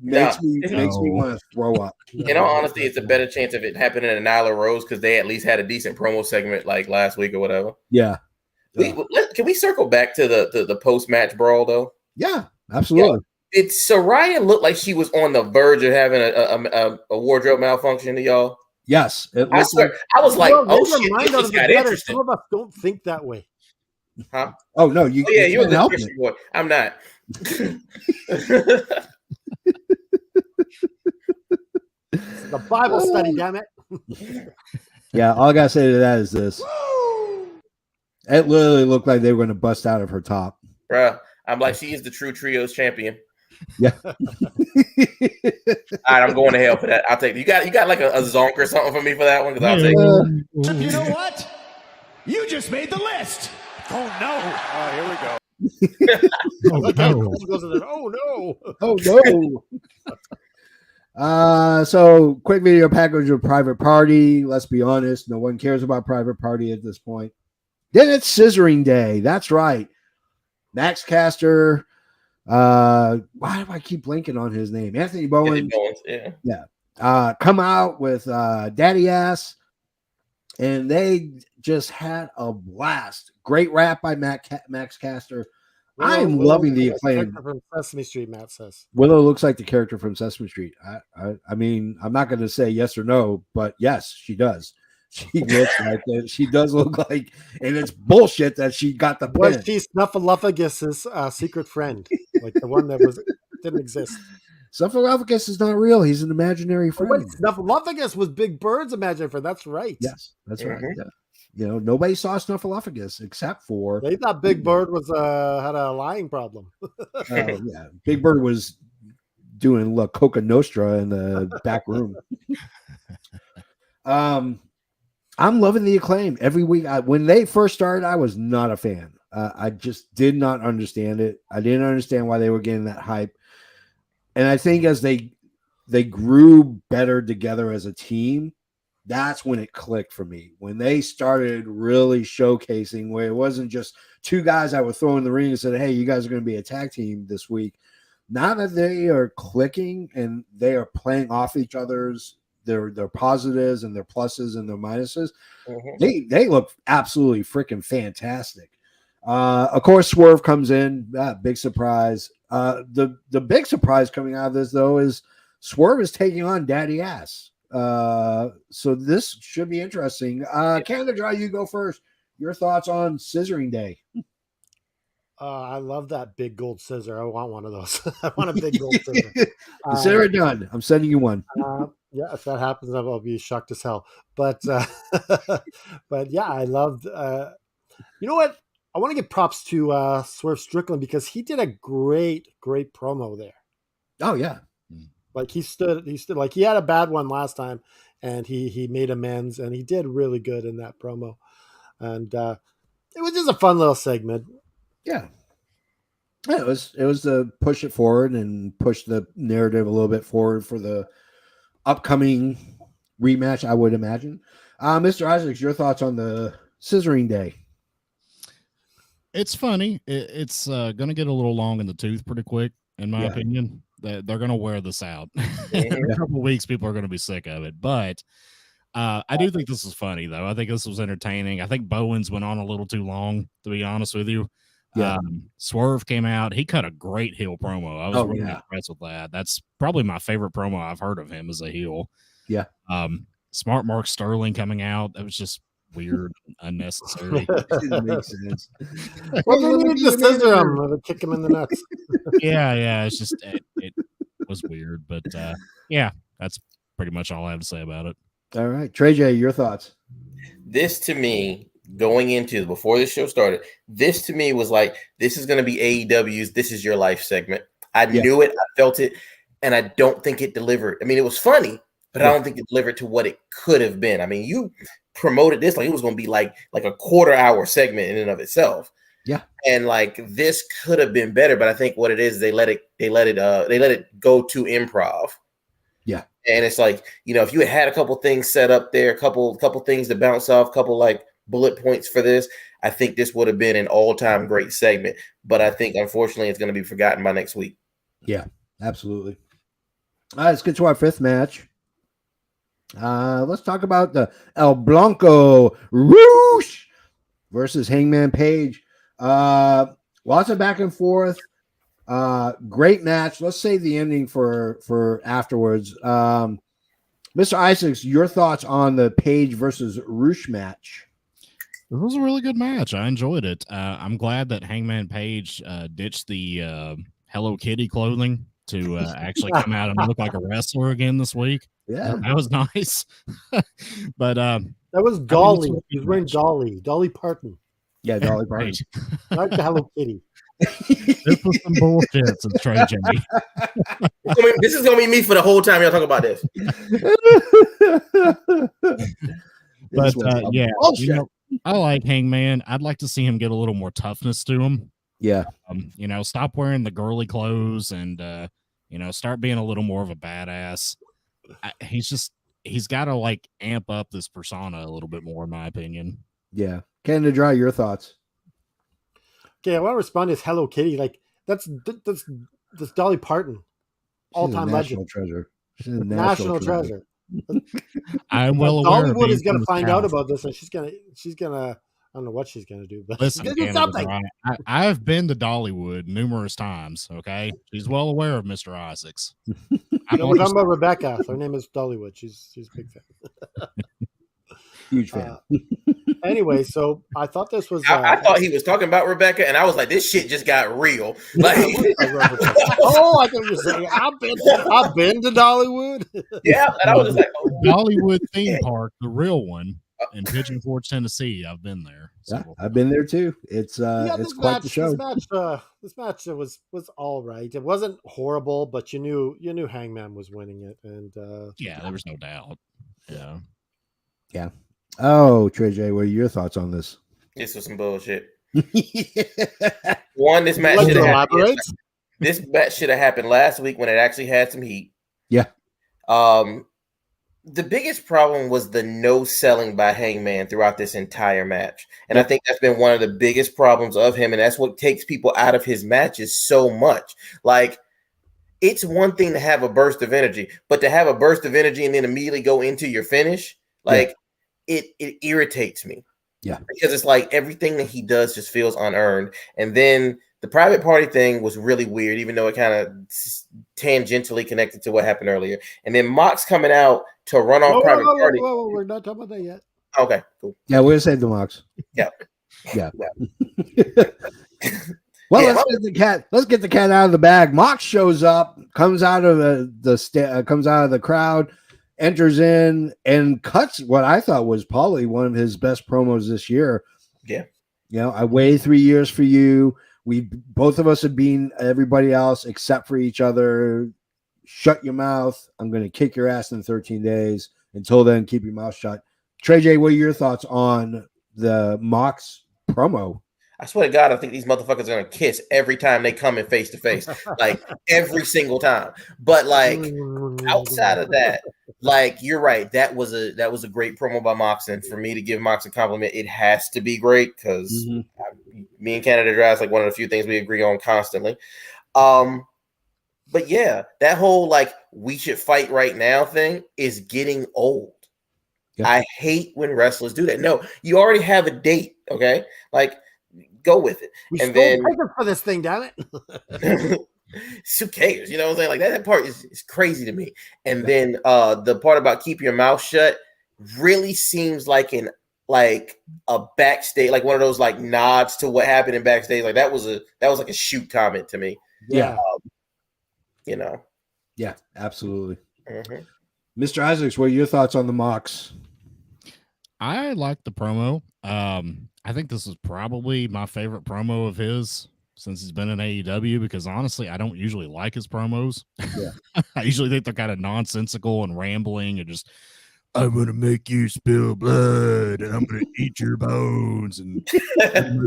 Makes me want to throw up. In all honesty, it's a better chance of it happening in Nyla Rose because they at least had a decent promo segment like last week or whatever. Yeah. Can we circle back to the post-match brawl, though? Yeah, absolutely. Did Saraya look like she was on the verge of having a wardrobe malfunction to y'all? Yes. I swear. I was like, oh, shit, this just got interesting. Some of us don't think that way. Huh? Oh, no. You're a good Christian boy. I'm not. The Bible study, damn it. Yeah, all I got to say to that is this. It literally looked like they were going to bust out of her top. Bruh, I'm like, she is the true trios champion. Yeah. All right, I'm going to hell for that. I'll take it. You got like a zonk or something for me for that one? Because I'll take it. You know what? You just made the list. Oh no! Oh, here we go. Oh no! Oh no! So quick video package of Private Party. Let's be honest, no one cares about Private Party at this point. Then it's Scissoring Day. That's right. Max Caster. Why do I keep blanking on his name? Anthony Bowen. Yeah. Come out with Daddy Ass, and they just had a blast. Great rap by Max Caster. I am loving the Acclaim. From Sesame Street, Matt says. Willow looks like the character from Sesame Street. I mean, I'm not going to say yes or no, but yes, she does. She looks like it. She does look like, and it's bullshit that she got the pin. Was she Snuffleupagus' secret friend, like the one that didn't exist? Snuffleupagus is not real. He's an imaginary friend. Wait, Snuffleupagus was Big Bird's imaginary friend. That's right. Yes, that's right. Yeah. You know, nobody saw Snuffleupagus except for they thought Big Bird was had a lying problem. Yeah, Big Bird was doing La Coca Nostra in the back room. I'm loving the Acclaim every week. When they first started, I was not a fan. I just did not understand it. I didn't understand why they were getting that hype. And I think as they grew better together as a team, that's when it clicked for me. When they started really showcasing, where it wasn't just two guys I would throw in the ring and said, hey, you guys are going to be a tag team this week. Now that they are clicking and they are playing off each other's their positives and their pluses and their minuses, they look absolutely freaking fantastic. Of course, Swerve comes in, big surprise. The big surprise coming out of this though is Swerve is taking on Daddy Ass. So this should be interesting. Canada Dry, you go first. Your thoughts on Scissoring Day? I love that big gold scissor. I want one of those. I want a big gold scissor. Consider it done. I'm sending you one. Yeah, if that happens, I'll be shocked as hell. But but yeah, I loved. You know what? I want to give props to Swerve Strickland because he did a great promo there. Oh yeah, like he stood like he had a bad one last time, and he made amends, and he did really good in that promo, and it was just a fun little segment. Yeah, it was to push it forward and push the narrative a little bit forward for the upcoming rematch, I would imagine. Mr. Isaacs, your thoughts on the Scissoring Day? It's funny. It's going to get a little long in the tooth pretty quick, in my opinion. They're going to wear this out. In a couple of weeks, people are going to be sick of it. But I do think this is funny, though. I think this was entertaining. I think Bowens went on a little too long, to be honest with you. Yeah. Swerve came out. He cut a great heel promo. I was really impressed with that. That's probably my favorite promo I've heard of him as a heel. Yeah. Smart Mark Sterling coming out. That was just weird, unnecessary. Didn't make sense. Well, they need to scissor him, kick him in the nuts. Yeah. It's just it was weird, but yeah, that's pretty much all I have to say about it. All right, Trey J, your thoughts? This to me, going into before this show started, this to me was like, this is going to be AEW's "This Is Your Life" segment. I knew it, I felt it, and I don't think it delivered. I mean, it was funny, but I don't think it delivered to what it could have been. I mean, you promoted this like it was going to be like a quarter-hour segment in and of itself. Yeah, and like this could have been better, but I think what it is, they let it go to improv. Yeah, and it's like, you know, if you had a couple things set up there, a couple things to bounce off, couple like bullet points for this, I think this would have been an all-time great segment. But I think unfortunately it's going to be forgotten by next week. Yeah, absolutely. All right, let's get to our fifth match. Let's talk about the El Blanco Rouge versus Hangman Page. Lots of back and forth. Great match. Let's save the ending for afterwards. Mr. Isaacs, your thoughts on the Page versus Rouge match? It was a really good match. I enjoyed it. I'm glad that Hangman Page ditched the Hello Kitty clothing to actually come out and look like a wrestler again this week. Yeah, that was nice. But that was Dolly. He was wearing Dolly Parton. Yeah, Dolly Parton. Not the Hello Kitty. This was some bullshit since Trey J. This is gonna be me for the whole time y'all talk about this. But yeah, you know, I like Hangman. I'd like to see him get a little more toughness to him. Yeah. You know, stop wearing the girly clothes and you know, start being a little more of a badass. He's got to like amp up this persona a little bit more, in my opinion. Yeah. Canada Dry, your thoughts? Okay, I want to respond to this Hello Kitty. Like that's Dolly Parton, all-time legend, treasure. National treasure. I'm well aware. Hollywood is going to find out about this, and she's gonna I don't know what she's gonna do, but Listen, she's gonna do Canada something. Dry, I've been to Dollywood numerous times. Okay, she's well aware of Mr. Isaacs. No, we're talking about Rebecca. Her name is Dollywood. She's a big fan. Huge fan. Anyway, so I thought this was. I thought he was talking about Rebecca, and I was like, "This shit just got real." Like, oh, I thought you were saying I've been to Dollywood. yeah, and I was just like, oh. Dollywood theme park, the real one in Pigeon Forge, Tennessee. I've been there. So. Yeah, I've been there too. It's quite the show. This match was all right. It wasn't horrible, but you knew Hangman was winning it, and yeah, there was no doubt. Yeah. Oh, Trey J, what are your thoughts on this? This was some bullshit. One, this match Like should to have happened. elaborate? This match should have happened last week when it actually had some heat. Yeah. The biggest problem was the no selling by Hangman throughout this entire match. And I think that's been one of the biggest problems of him. And that's what takes people out of his matches so much. Like, it's one thing to have a burst of energy, but to have a burst of energy and then immediately go into your finish, like, it irritates me. Yeah. Because it's like everything that he does just feels unearned. And then the private party thing was really weird, even though it kind of tangentially connected to what happened earlier. And then Mox coming out to run off private party. Whoa, we're not talking about that yet. Okay, cool. Yeah, we'll save the Mox. Yeah. Yeah. Well, Yeah. let's get the cat out of the bag. Mox shows up, comes out of comes out of the crowd, enters in and cuts what I thought was probably one of his best promos this year. Yeah. You know, I waited 3 years for you. Both of us have been everybody else except for each other. Shut your mouth. I'm going to kick your ass in 13 days. Until then, keep your mouth shut. Trey J, what are your thoughts on the Mox promo? I swear to God, I think these motherfuckers are gonna kiss every time they come in face to face, like every single time. But like outside of that, like you're right, that was a great promo by Mox, and for me to give Mox a compliment, it has to be great because me and Canada Dry is like one of the few things we agree on constantly. But yeah, that whole like we should fight right now thing is getting old. Yeah. I hate when wrestlers do that. No, you already have a date, okay? Like. Go with it. We and stole then paper for this thing, damn it. who cares? You know what I'm saying? Like that part is crazy to me. And then the part about keep your mouth shut really seems like a backstage, like one of those like nods to what happened in backstage. Like that was like a shoot comment to me. Yeah. You know. Yeah, absolutely. Mr. Isaacs, what are your thoughts on the Mox? I like the promo. I think this is probably my favorite promo of his since he's been in AEW because honestly, I don't usually like his promos. Yeah. I usually think they're kind of nonsensical and rambling and just, I'm going to make you spill blood and I'm going to eat your bones and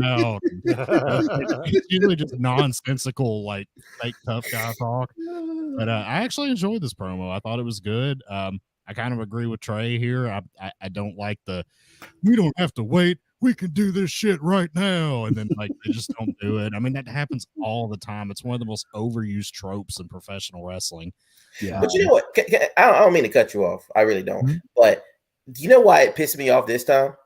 out. It's usually just nonsensical, like fake tough guy talk. But I actually enjoyed this promo. I thought it was good. I kind of agree with Trey here. I don't like we don't have to wait. We can do this shit right now. And then like they just don't do it. I mean, that happens all the time. It's one of the most overused tropes in professional wrestling. Yeah. But you know what? I don't mean to cut you off. I really don't. But do you know why it pissed me off this time?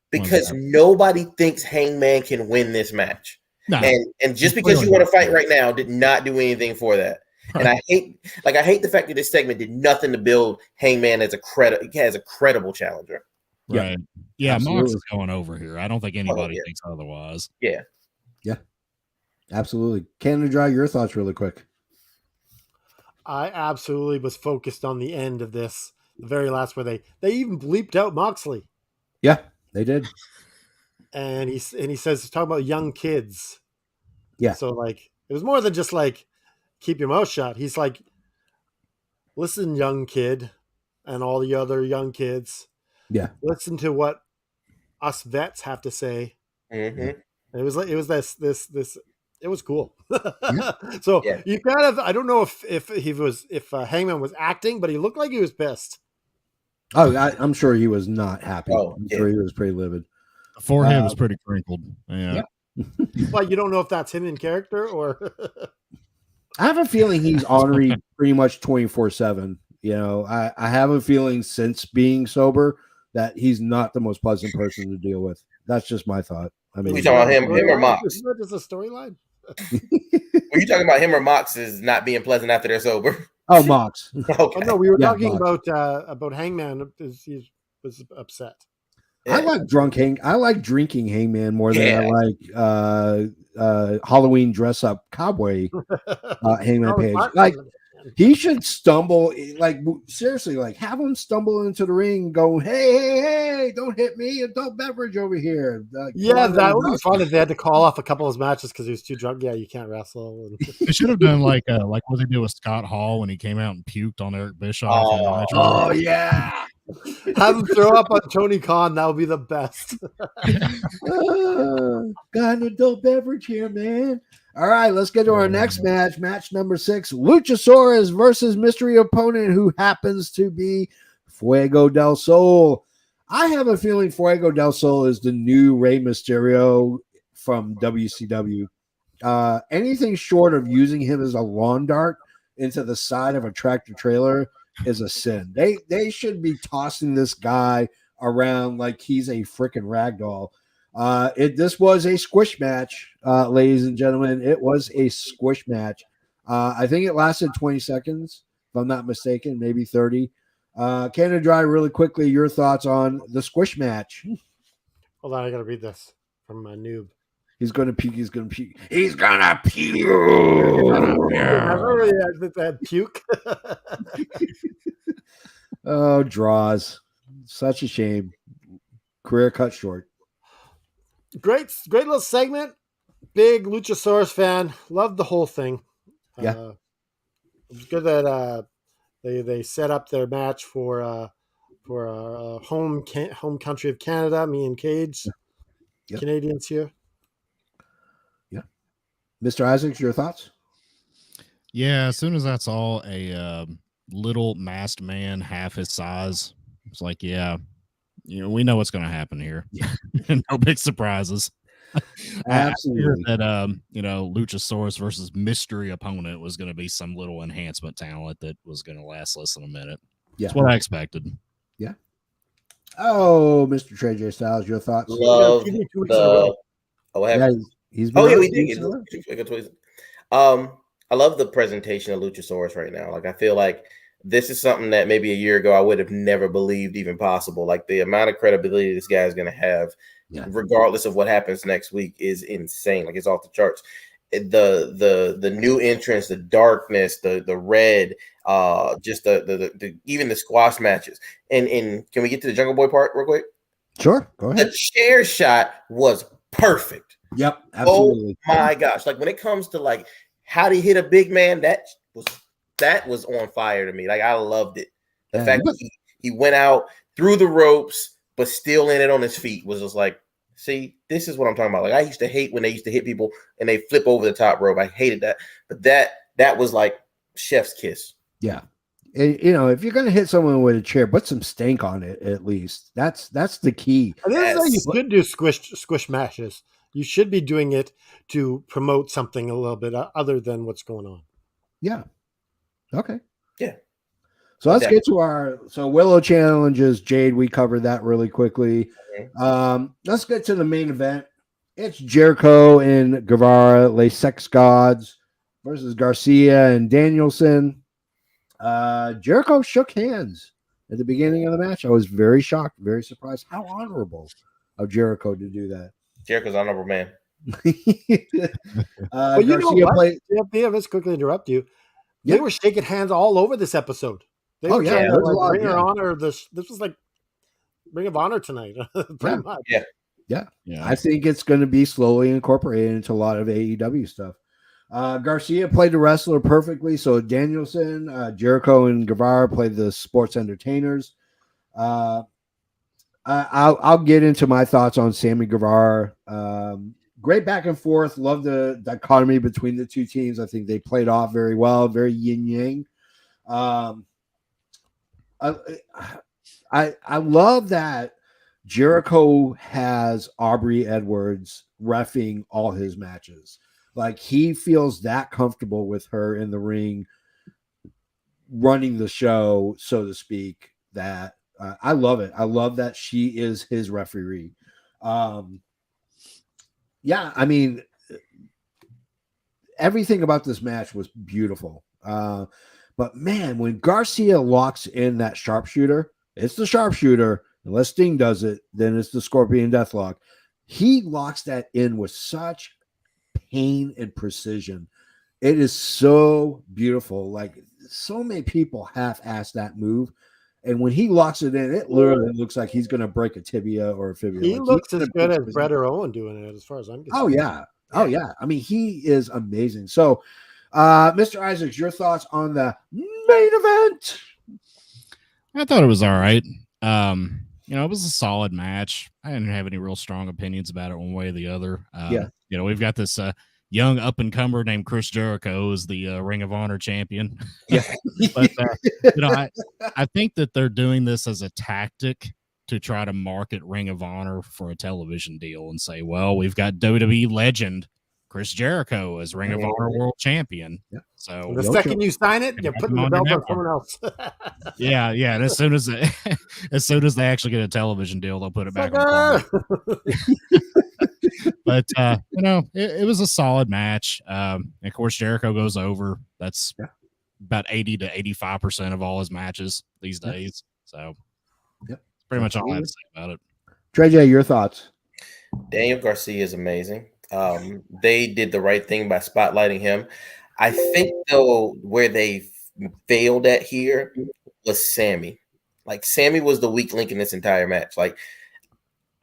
Because nobody thinks Hangman can win this match. No. And just because you want to fight right now did not do anything for that. And I hate the fact that this segment did nothing to build Hangman as a credible challenger. Right. Yeah, Mox is going over here. I don't think anybody thinks otherwise. Yeah. Yeah. Absolutely. Canada Dry, your thoughts really quick. I absolutely was focused on the end of this, the very last where they even bleeped out Moxley. Yeah, they did. And he says he's talking about young kids. Yeah. So like it was more than just like keep your mouth shut. He's like, listen, young kid, and all the other young kids. Yeah. Listen to what us vets have to say. Mm-hmm. It was this. It was cool. So you kind of, I don't know if Hangman was acting, but he looked like he was pissed. Oh, I'm sure he was not happy. I'm sure he was pretty livid. The forehead was pretty crinkled. Yeah. Well, you don't know if that's him in character or. I have a feeling he's ornery pretty much 24/7. You know, I have a feeling since being sober that he's not the most pleasant person to deal with. That's just my thought. I mean, You talking about him or Mox? Is that just a storyline? Were you talking about him or Mox is not being pleasant after they're sober? oh, Mox. Okay. Oh no, we were Yeah, talking Mox. about Hangman. He was upset. I like drinking Hangman more than I like Halloween dress up cowboy Hangman Page. Like he should stumble, like seriously, like have him stumble into the ring, go, hey, don't hit me, adult beverage over here. Yeah, that would be fun if they had to call off a couple of his matches because he was too drunk. Yeah, you can't wrestle. They should have done like what they did with Scott Hall when he came out and puked on Eric Bischoff. Oh yeah. Have him throw up on Tony Khan. That would be the best. Got an adult beverage here, man. All right, let's get to our next match. Match number 6, Luchasaurus versus mystery opponent who happens to be Fuego del Sol. I have a feeling Fuego del Sol is the new Rey Mysterio from WCW. Anything short of using him as a lawn dart into the side of a tractor trailer is a sin. They should be tossing this guy around like he's a freaking ragdoll. This was a squish match, ladies and gentlemen. It was a squish match. I think it lasted 20 seconds, if I'm not mistaken, maybe 30. Canada Dry, really quickly, your thoughts on the squish match? Hold on, I gotta read this from a noob. He's gonna puke. He's gonna puke. He's gonna puke. That puke. Oh, draws. Such a shame. Career cut short. Great little segment. Big Luchasaurus fan. Loved the whole thing. Yeah. It's good that they set up their match for home country of Canada. Me and Cage, Yep. Canadians here. Yeah. Mr. Isaacs, your thoughts? Yeah, as soon as I saw a little masked man half his size, it's like, yeah, we know what's going to happen here. Yeah. No big surprises. Absolutely. That Luchasaurus versus mystery opponent was going to be some little enhancement talent that was going to last less than a minute. Yeah. That's what I expected. Yeah. Oh, Mr. Trey J Styles, your thoughts? Love the. Oh, Yeah, he's oh yeah, we did. I love the presentation of Luchasaurus right now. Like I feel like this is something that maybe a year ago I would have never believed even possible. Like the amount of credibility this guy is going to have, regardless of what happens next week, is insane. Like it's off the charts. The new entrance, the darkness, the red, just the even the squash matches. And can we get to the Jungle Boy part real quick? Sure, go ahead. The chair shot was perfect. Yep, absolutely. Oh my gosh! Like when it comes to like how to hit a big man, that was on fire to me. Like I loved it. The fact that he went out through the ropes, but still landed on his feet was just like, see, this is what I'm talking about. Like I used to hate when they used to hit people and they flip over the top rope. I hated that. But that was like chef's kiss. Yeah. And, if you're going to hit someone with a chair, put some stank on it at least. That's the key. I think that's how you should do squish matches. You should be doing it to promote something a little bit other than what's going on. Yeah. Okay. Yeah. So let's get to Willow challenges Jade. We covered that really quickly. Let's get to the main event. It's Jericho and Guevara, Les Sex Gods versus Garcia and Danielson. Jericho shook hands at the beginning of the match. I was very shocked, very surprised. How honorable of Jericho to do that. Jericho's honorable man. But you know what? Let's quickly interrupt you. They were shaking hands all over this episode. They were trying to Ring of Honor. This was like Ring of Honor tonight, pretty much. Yeah. I think it's going to be slowly incorporated into a lot of AEW stuff. Garcia played the wrestler perfectly. So Danielson, Jericho, and Guevara played the sports entertainers. I'll get into my thoughts on Sammy Guevara. Great back and forth. Love the dichotomy between the two teams. I think they played off very well, very yin yang. I love that Jericho has Aubrey Edwards reffing all his matches. Like he feels that comfortable with her in the ring, running the show, so to speak, that I love it. I love that she is his referee. Yeah, I mean, everything about this match was beautiful. But man, when Garcia locks in that sharpshooter, it's the sharpshooter. Unless Sting does it, then it's the Scorpion Deathlock. He locks that in with such pain and precision. It is so beautiful. Like, so many people half-ass that move. And when he locks it in, it literally looks like he's going to break a tibia or a fibula. He Like, looks as good as Brett or Owen doing it, as far as I'm concerned. Oh, yeah. Oh, yeah. I mean, he is amazing. So, Mr. Isaacs, your thoughts on the main event? I thought it was all right. It was a solid match. I didn't have any real strong opinions about it one way or the other. We've got this young up-and-comer named Chris Jericho as the Ring of Honor champion. Yeah. But, I think that they're doing this as a tactic to try to market Ring of Honor for a television deal and say, well, we've got WWE legend Chris Jericho as Ring of Honor World Champion. Yeah. So the second you sign it, you're putting the belt on someone else. Yeah. And as soon as they actually get a television deal, they'll put it back on. But it was a solid match. Of course, Jericho goes over. That's about 80 to 85% of all his matches these days. So pretty much all I have to say about it. Trey J, your thoughts? Daniel Garcia is amazing. They did the right thing by spotlighting him. I think, though, where they failed at here was Sammy. Like, Sammy was the weak link in this entire match. Like,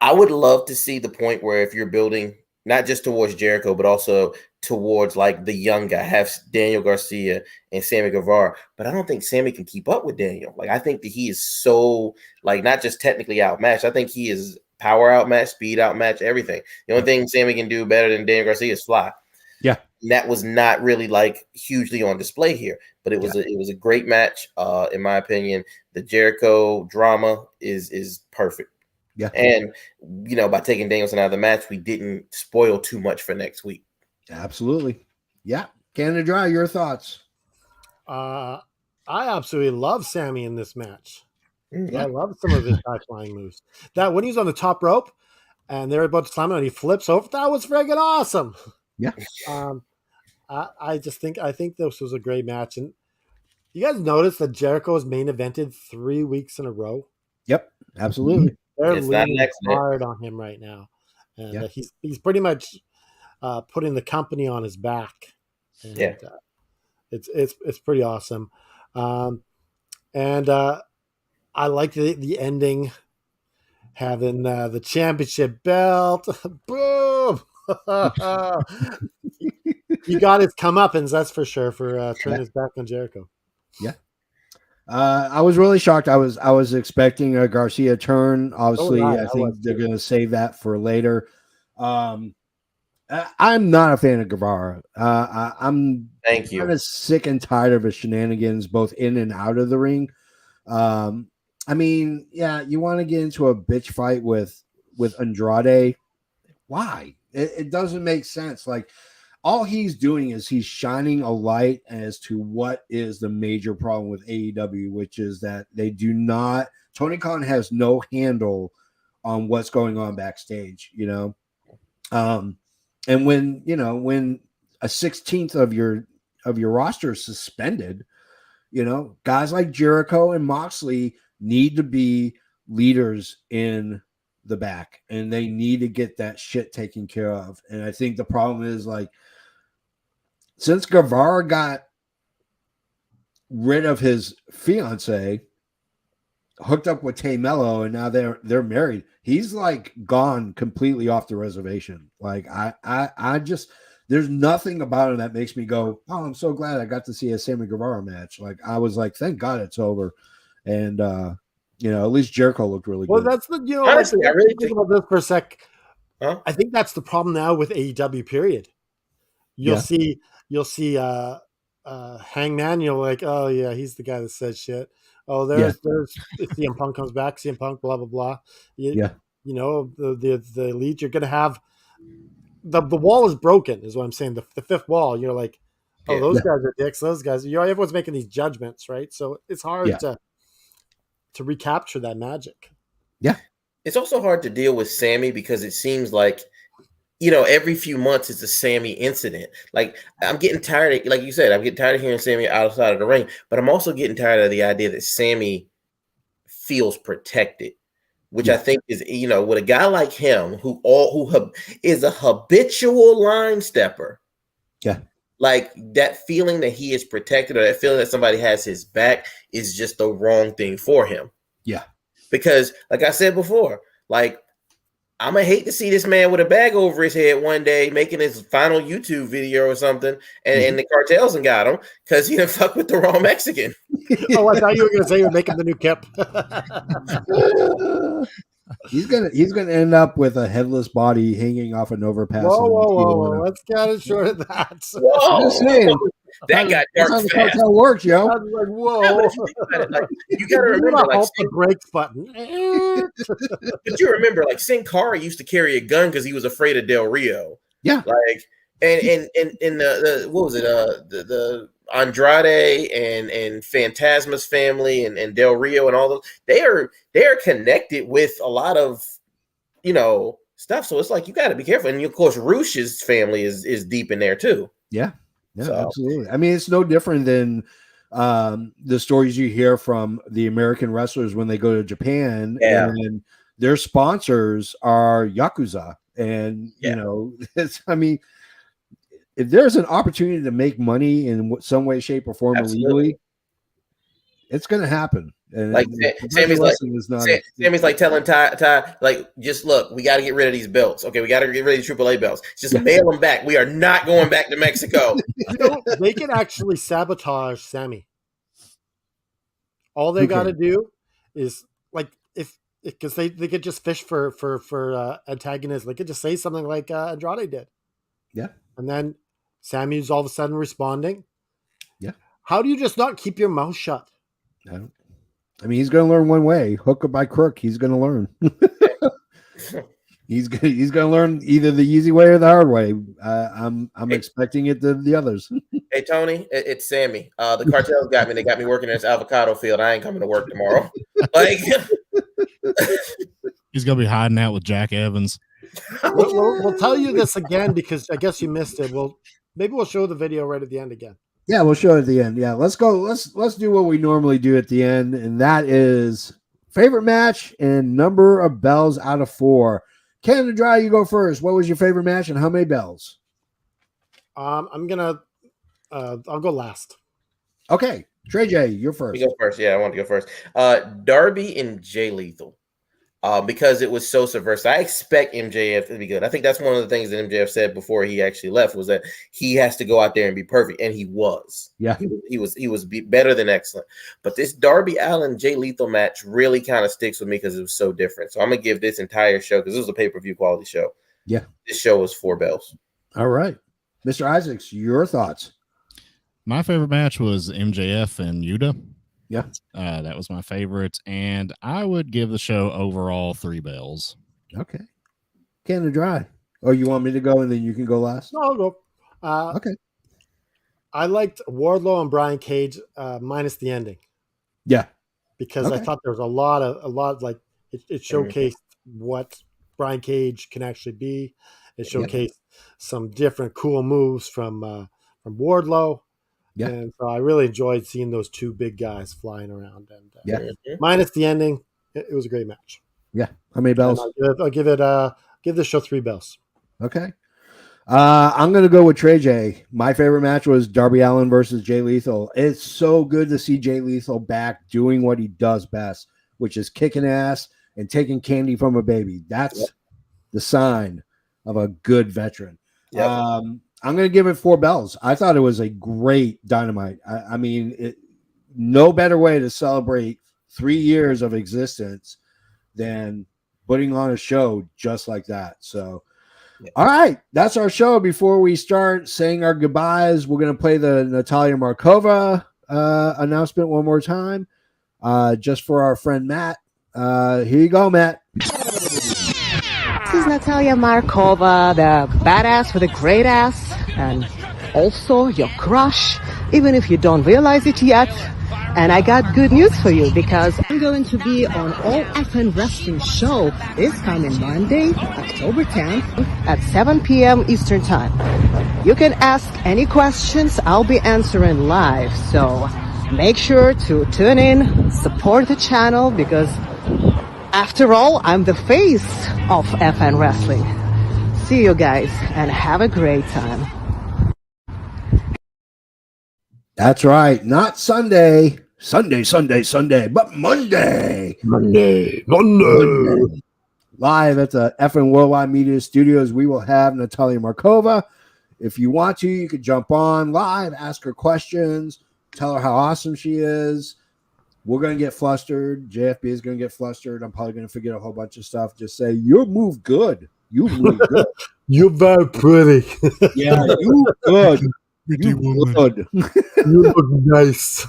I would love to see the point where if you're building not just towards Jericho, but also towards like the young guy, have Daniel Garcia and Sammy Guevara. But I don't think Sammy can keep up with Daniel. Like, I think that he is so, like, not just technically outmatched. I think he is power outmatched, speed outmatched, everything. The only thing Sammy can do better than Daniel Garcia is fly. Yeah. And that was not really like hugely on display here, but it was a great match. In my opinion, the Jericho drama is perfect. Yeah. And, by taking Danielson out of the match, we didn't spoil too much for next week. Absolutely. Yeah. Canada Dry, your thoughts? I absolutely love Sammy in this match. Yeah. I love some of his high-flying moves. That when he's on the top rope and they're about to slam him and he flips over, that was friggin' awesome. Yeah. I think this was a great match. And you guys notice that Jericho is main evented 3 weeks in a row? Yep. Absolutely. They're leaning hard on him right now. And he's pretty much putting the company on his back. And, it's pretty awesome. I like the ending, having the championship belt. Boom! He got his comeuppance, that's for sure, for turning his back on Jericho. Yeah. I was really shocked. I was expecting a Garcia turn. Obviously, I think they're going to save that for later. I'm not a fan of Guevara. I'm kind of sick and tired of his shenanigans, both in and out of the ring. I mean, you want to get into a bitch fight with Andrade. Why? It doesn't make sense. Like, all he's doing is he's shining a light as to what is the major problem with AEW, which is that they do not, Tony Khan has no handle on what's going on backstage, and when a 16th of your roster is suspended, guys like Jericho and Moxley need to be leaders in the back, and they need to get that shit taken care of. And I think the problem is, like, since Guevara got rid of his fiance, hooked up with Tay Mello, and now they're married, he's like gone completely off the reservation. Like, I just, there's nothing about him that makes me go, oh, I'm so glad I got to see a Sammy Guevara match. Like, I was like, thank God it's over. And at least Jericho looked really good. Well, that's the honestly, I really think about this for a sec. Huh? I think that's the problem now with AEW. Period. You'll see Hangman. You're like, oh yeah, he's the guy that said shit. Oh, there's if CM Punk comes back, CM Punk, blah blah blah. The elite. You're gonna have the wall is broken. Is what I'm saying. The fifth wall. You're like, oh, those guys are dicks. Those guys. Everyone's making these judgments, right? So it's hard to. to recapture that magic. Yeah. It's also hard to deal with Sammy because it seems like, you know, every few months it's a Sammy incident. Like, I'm getting tired of, like you said, I'm getting tired of hearing Sammy outside of the ring, but I'm also getting tired of the idea that Sammy feels protected, which I think is, you know, with a guy like him who is a habitual line stepper. Yeah. Like, that feeling that he is protected or that feeling that somebody has his back is just the wrong thing for him. Yeah. Because, like I said before, like, I'm going to hate to see this man with a bag over his head one day making his final YouTube video or something, and the cartels and got him because he done fuck with the wrong Mexican. Oh, I thought you were going to say you're making the new Kip. He's gonna end up with a headless body hanging off an overpass. Whoa. Let's get it short of that. Whoa. I'm just saying. That got That's dark how the fast. cartel works, yo. I was like, whoa. Yeah, but if you think about it, like, you got to remember, like, the brakes button. but you remember, like, Sin Cara used to carry a gun because he was afraid of Del Rio. Yeah. Like, and the what was it? The Andrade and Phantasma's family and Del Rio and all those, they are connected with a lot of, you know, stuff. So it's like you got to be careful. And of course, Rush's family is deep in there too. Yeah. Yeah, absolutely. I mean, it's no different than the stories you hear from the American wrestlers when they go to Japan, and their sponsors are Yakuza. And, you know, I mean, if there's an opportunity to make money in some way, shape, or form illegally, it's going to happen. And like Sammy's like telling Ty, like, just look, we got to get rid of these belts. Okay, we got to get rid of these AAA belts. Just mail them back. We are not going back to Mexico. You know, they can actually sabotage Sammy. All they got to do is, like, because they could just fish for antagonists. They could just say something like Andrade did. Yeah. And then Sammy's all of a sudden responding. Yeah. How do you just not keep your mouth shut? I mean, he's going to learn one way, hook or by crook. He's going to learn. he's going to learn either the easy way or the hard way. I'm expecting it to the others. Hey Tony, it's Sammy. The cartels got me. They got me working in this avocado field. I ain't coming to work tomorrow. Like, he's going to be hiding out with Jack Evans. We'll tell you this again because I guess you missed it. Maybe we'll show the video right at the end again. Yeah, we'll show it at the end. Yeah, let's go. Let's do what we normally do at the end, and that is favorite match and number of bells out of 4. Canada Dry, you go first. What was your favorite match and how many bells? I'll go last. Okay, Trey J, you're first. You go first. Yeah, I want to go first. Darby and Jay Lethal. Because it was so subversive. I expect MJF to be good. I think that's one of the things that MJF said before he actually left was that he has to go out there and be perfect, and he was. Yeah, he was better than excellent. But this Darby Allin Jay Lethal match really kind of sticks with me because it was so different. So I'm gonna give this entire show, because this was a pay-per-view quality show. Yeah, this show was 4 bells. All right, Mr. Isaacs, your thoughts? My favorite match was MJF and Yuta. Yeah. That was my favorite. And I would give the show overall 3 bells. Okay. Canada Dry. Oh, you want me to go and then you can go last? No, I'll go. Okay. I liked Wardlow and Brian Cage minus the ending. Yeah. Because I thought there was a lot like it showcased what Brian Cage can actually be. It showcased some different cool moves from Wardlow. Yeah. And so I really enjoyed seeing those 2 big guys flying around. And minus the ending, it was a great match. Yeah. How many bells? I'll give this show 3 bells. Okay. I'm going to go with Trey J. My favorite match was Darby Allin versus Jay Lethal. It's so good to see Jay Lethal back doing what he does best, which is kicking ass and taking candy from a baby. That's the sign of a good veteran. Yep. I'm going to give it 4 bells. I thought it was a great Dynamite. I mean, no better way to celebrate 3 years of existence than putting on a show just like that. So, all right, that's our show. Before we start saying our goodbyes, we're going to play the Natalia Markova announcement one more time, just for our friend Matt. Here you go, Matt. This is Natalia Markova, the badass with a great ass, and also your crush, even if you don't realize it yet. And I got good news for you because I'm going to be on All FN Wrestling Show this coming Monday, October 10th at 7 p.m. Eastern Time. You can ask any questions. I'll be answering live. So make sure to tune in, support the channel because after all, I'm the face of FN Wrestling. See you guys and have a great time. That's right. Not Sunday, but Monday. Monday. Live at the FN Worldwide Media Studios, we will have Natalia Markova. If you want to, you could jump on live, ask her questions, tell her how awesome she is. We're going to get flustered. JFB is going to get flustered. I'm probably going to forget a whole bunch of stuff. Just say, you move good. You move good. You're very pretty. Yeah, you good. You good. You look nice.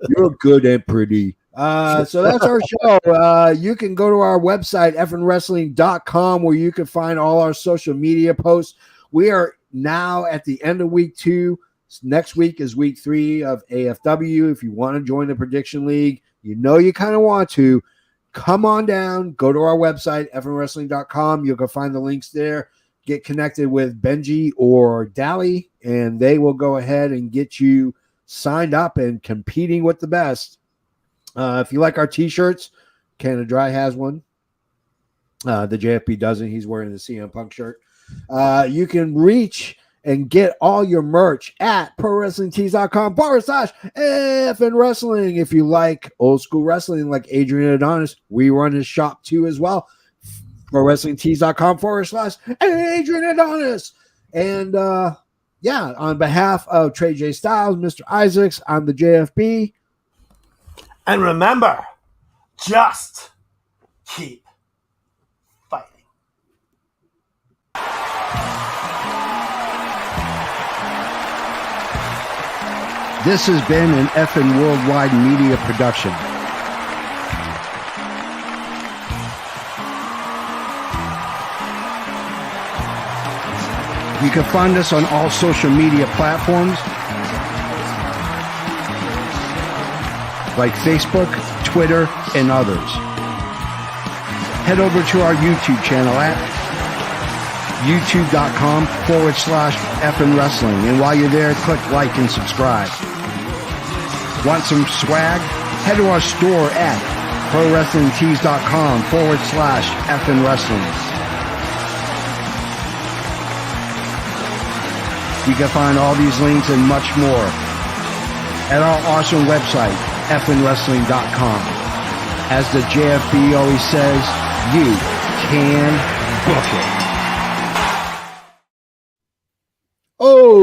You're good and pretty. So that's our show. You can go to our website, fnwrestling.com, where you can find all our social media posts. We are now at the end of week 2. Next week is week 3 of AFW. If you want to join the Prediction League, you kind of want to, come on down, go to our website, fnwrestling.com. You can find the links there. Get connected with Benji or Dally, and they will go ahead and get you signed up and competing with the best. If you like our T-shirts, Canada Dry has one. The JFB doesn't. He's wearing the CM Punk shirt. You can reach and get all your merch at prowrestlingtees.com/FN Wrestling. If you like old school wrestling like Adrian Adonis, we run his shop too as well. prowrestlingtees.com/Adrian Adonis. And on behalf of Trey J Styles, Mr. Isaacs, I'm the JFB. And remember, just keep fighting. This has been an FN Worldwide Media production. You can find us on all social media platforms like Facebook, Twitter, and others. Head over to our YouTube channel at youtube.com/FN Wrestling. And while you're there, click like and subscribe. Want some swag? Head to our store at prowrestlingtees.com/FN Wrestling. You can find all these links and much more at our awesome website, fnwrestling.com. As the JFB always says, you can book it. Oh!